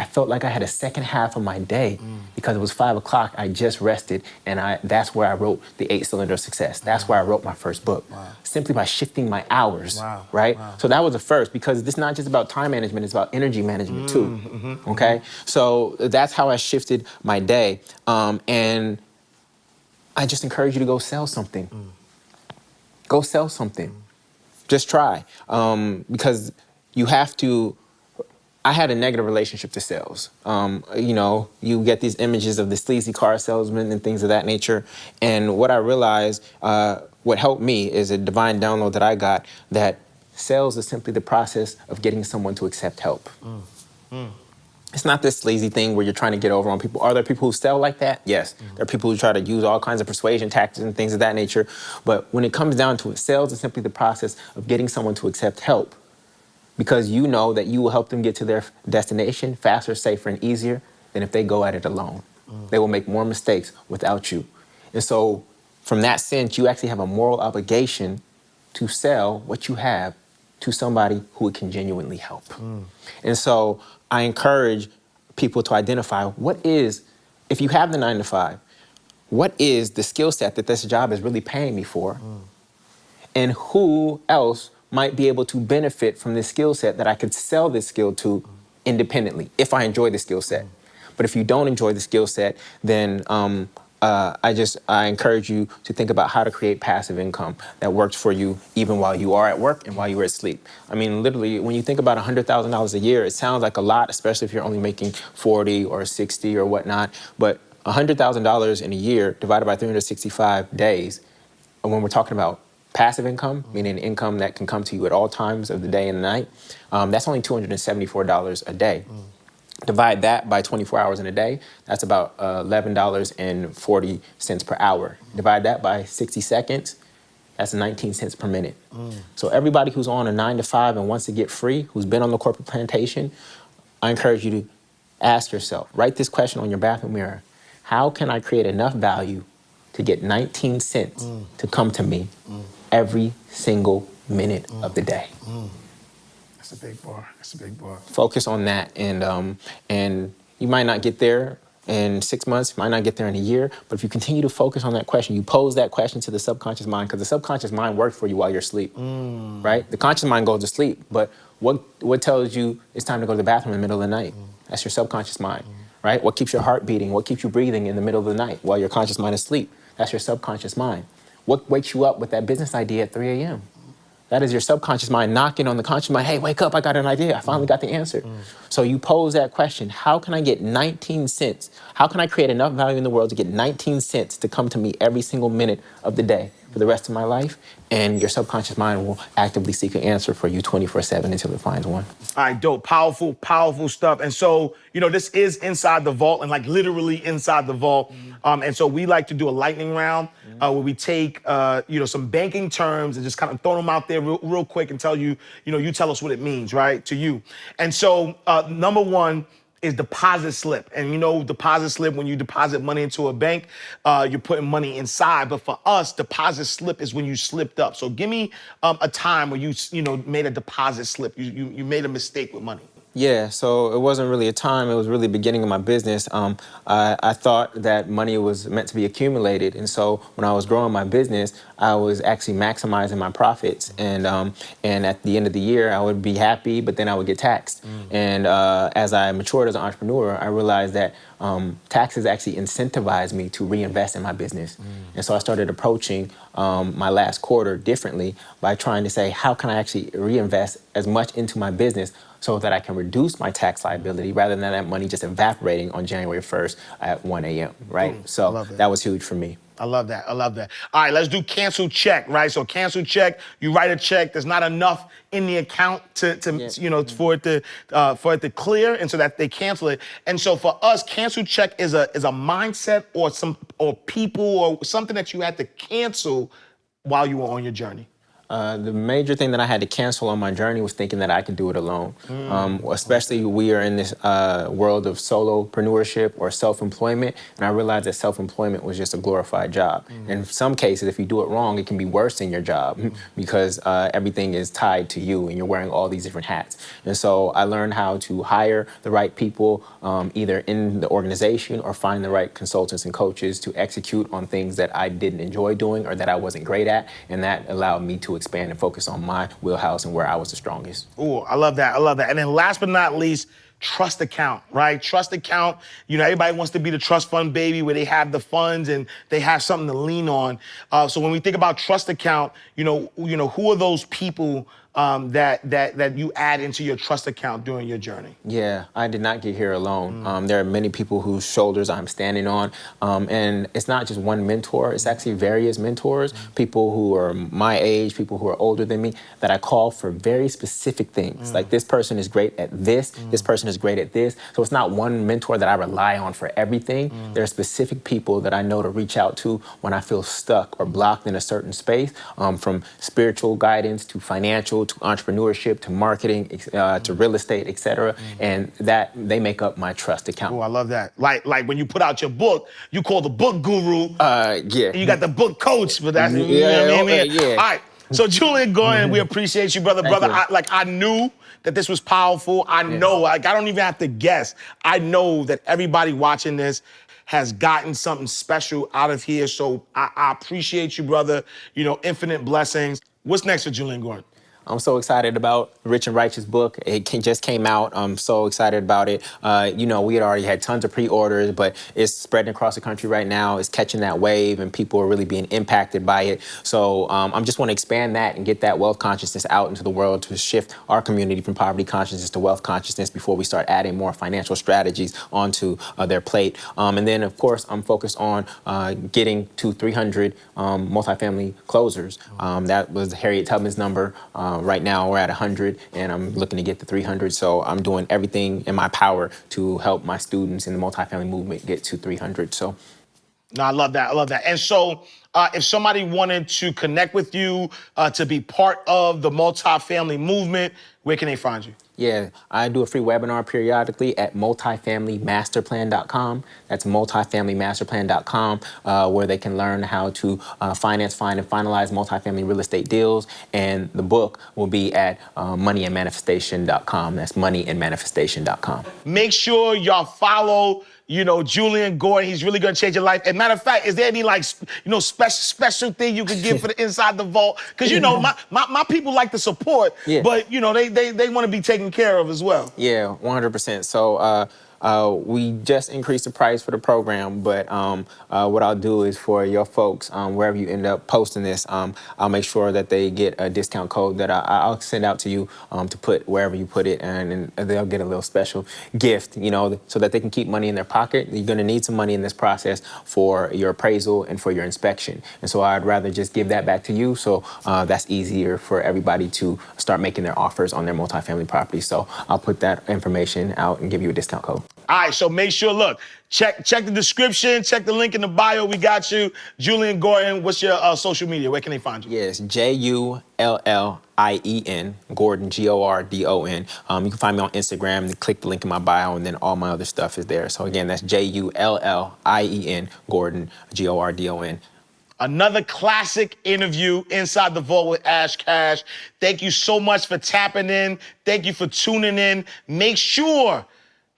Speaker 2: I felt like I had a second half of my day because it was 5 o'clock, I just rested, and that's where I wrote The 8-Cylinder of Success. That's where I wrote my first book, simply by shifting my hours, right? So that was the first, because it's not just about time management, it's about energy management too, okay? So that's how I shifted my day, and I just encourage you to go sell something. Go sell something. Just try, because you have to. I had a negative relationship to sales. You get these images of the sleazy car salesman and things of that nature. And what I realized, what helped me is a divine download that I got, that sales is simply the process of getting someone to accept help. It's not this sleazy thing where you're trying to get over on people. Are there people who sell like that? Yes. There are people who try to use all kinds of persuasion tactics and things of that nature. But when it comes down to it, sales is simply the process of getting someone to accept help because you know that you will help them get to their destination faster, safer, and easier than if they go at it alone. They will make more mistakes without you. And so from that sense, you actually have a moral obligation to sell what you have to somebody who it can genuinely help. And so I encourage people to identify what is, if you have the 9 to 5, what is the skill set that this job is really paying me for? And who else might be able to benefit from this skill set that I could sell this skill to independently if I enjoy the skill set. But if you don't enjoy the skill set, then I encourage you to think about how to create passive income that works for you even while you are at work and while you're asleep. I mean, literally, when you think about $100,000 a year, it sounds like a lot, especially if you're only making 40 or 60 or whatnot. But $100,000 in a year divided by 365 days, and when we're talking about passive income, meaning income that can come to you at all times of the day and the night, that's only $274 a day. Divide that by 24 hours in a day, that's about $11.40 per hour. Divide that by 60 seconds, that's 19 cents per minute. So everybody who's on a 9 to 5 and wants to get free, who's been on the corporate plantation, I encourage you to ask yourself, write this question on your bathroom mirror. How can I create enough value to get 19 cents to come to me every single minute of the day?
Speaker 1: That's a big bar. That's a big bar.
Speaker 2: Focus on that, and you might not get there in 6 months, might not get there in a year, but if you continue to focus on that question, you pose that question to the subconscious mind, because the subconscious mind works for you while you're asleep, right? The conscious mind goes to sleep, but what tells you it's time to go to the bathroom in the middle of the night? That's your subconscious mind, right? What keeps your heart beating? What keeps you breathing in the middle of the night while your conscious mind is asleep? That's your subconscious mind. What wakes you up with that business idea at 3 a.m.? That is your subconscious mind knocking on the conscious mind. Hey, wake up, I got an idea. I finally got the answer. So you pose that question, how can I get 19 cents? How can I create enough value in the world to get 19 cents to come to me every single minute of the day for the rest of my life? And your subconscious mind will actively seek an answer for you 24/7 until it finds one.
Speaker 1: All right, dope. Powerful, powerful stuff. And so, this is Inside the Vault, and like literally inside the vault. And so we like to do a lightning round where we take, some banking terms and just kind of throw them out there real quick and tell you, you tell us what it means, right, to you. And so number one is deposit slip. And deposit slip, when you deposit money into a bank, you're putting money inside. But for us, deposit slip is when you slipped up. So give me a time where you made a deposit slip. You made a mistake with money.
Speaker 2: Yeah, so it wasn't really a time, it was really the beginning of my business. I thought that money was meant to be accumulated, and so when I was growing my business, I was actually maximizing my profits, and at the end of the year, I would be happy, but then I would get taxed. And as I matured as an entrepreneur, I realized that taxes actually incentivized me to reinvest in my business. And so I started approaching my last quarter differently by trying to say, how can I actually reinvest as much into my business so that I can reduce my tax liability rather than that money just evaporating on January 1st at 1 a.m., right? So that was huge for me.
Speaker 1: I love that. I love that. All right, let's do cancel check, right? So cancel check, you write a check, there's not enough in the account for it to clear, and so that they cancel it. And so for us, cancel check is a mindset or people or something that you had to cancel while you were on your journey.
Speaker 2: The major thing that I had to cancel on my journey was thinking that I could do it alone. Especially we are in this world of solopreneurship or self-employment, and I realized that self-employment was just a glorified job. And in some cases, if you do it wrong, it can be worse than your job because everything is tied to you and you're wearing all these different hats. And so I learned how to hire the right people either in the organization or find the right consultants and coaches to execute on things that I didn't enjoy doing or that I wasn't great at, and that allowed me to expand and focus on my wheelhouse and where I was the strongest.
Speaker 1: Oh, I love that. I love that. And then last but not least, trust account, right? Trust account. Everybody wants to be the trust fund baby where they have the funds and they have something to lean on. So when we think about trust account, who are those people that you add into your trust account during your journey?
Speaker 2: Yeah, I did not get here alone. There are many people whose shoulders I'm standing on. And it's not just one mentor, it's actually various mentors, people who are my age, people who are older than me, that I call for very specific things. Like, this person is great at this person is great at this. So it's not one mentor that I rely on for everything. There are specific people that I know to reach out to when I feel stuck or blocked in a certain space, from spiritual guidance to financial to entrepreneurship to marketing to real estate, etc. And that they make up my trust account.
Speaker 1: Oh, I love that. Like when you put out your book, you call the book guru.
Speaker 2: Yeah.
Speaker 1: And you got the book coach, but that's, you know what I mean?
Speaker 2: Yeah.
Speaker 1: All right. So Jullien Gordon, we appreciate you, brother.
Speaker 2: Thank you.
Speaker 1: I knew that this was powerful. I know, I don't even have to guess. I know that everybody watching this has gotten something special out of here. So I appreciate you, brother. You know, infinite blessings. What's next for Jullien Gordon?
Speaker 2: I'm so excited about Rich and Righteous book. It just came out. I'm so excited about it. You know, we had already had tons of pre-orders, but it's spreading across the country right now. It's catching that wave, and people are really being impacted by it. So I just want to expand that and get that wealth consciousness out into the world to shift our community from poverty consciousness to wealth consciousness before we start adding more financial strategies onto their plate. And then, of course, I'm focused on getting to 300 multifamily closers. That was Harriet Tubman's number. Right now we're at 100, and I'm looking to get to 300. So I'm doing everything in my power to help my students in the multifamily movement get to 300. So.
Speaker 1: No, I love that. I love that. And so if somebody wanted to connect with you, to be part of the multifamily movement, where can they find you?
Speaker 2: Yeah, I do a free webinar periodically at multifamilymasterplan.com. That's multifamilymasterplan.com, where they can learn how to finance, find, and finalize multifamily real estate deals. And the book will be at moneyandmanifestation.com. That's moneyandmanifestation.com.
Speaker 1: Make sure y'all follow, you know, Jullien Gordon. He's really gonna change your life. And matter of fact, is there any, like, you know, special thing you could give for the Inside the Vault? Because, you know, my people like to support, but, you know, they want to be taken care of as well.
Speaker 2: Yeah, 100%. So we just increased the price for the program, but what I'll do is, for your folks, wherever you end up posting this, I'll make sure that they get a discount code that I'll send out to you to put wherever you put it, and they'll get a little special gift, you know, so that they can keep money in their pocket. You're gonna need some money in this process for your appraisal and for your inspection. And so I'd rather just give that back to you, so that's easier for everybody to start making their offers on their multifamily property. So I'll put that information out and give you a discount code.
Speaker 1: All right, so make sure, look, check the description, check the link in the bio. We got you. Jullien Gordon, what's your social media? Where can they find you?
Speaker 2: Yes, Jullien, Gordon, Gordon. You can find me on Instagram, and click the link in my bio, and then all my other stuff is there. So again, that's Jullien, Gordon, Gordon.
Speaker 1: Another classic interview, Inside the Vault with Ash Cash. Thank you so much for tapping in. Thank you for tuning in. Make sure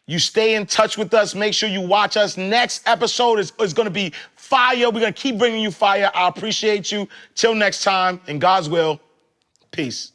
Speaker 1: you stay in touch with us. Make sure you watch us. Next episode is going to be fire. We're going to keep bringing you fire. I appreciate you. Till next time, in God's will, peace.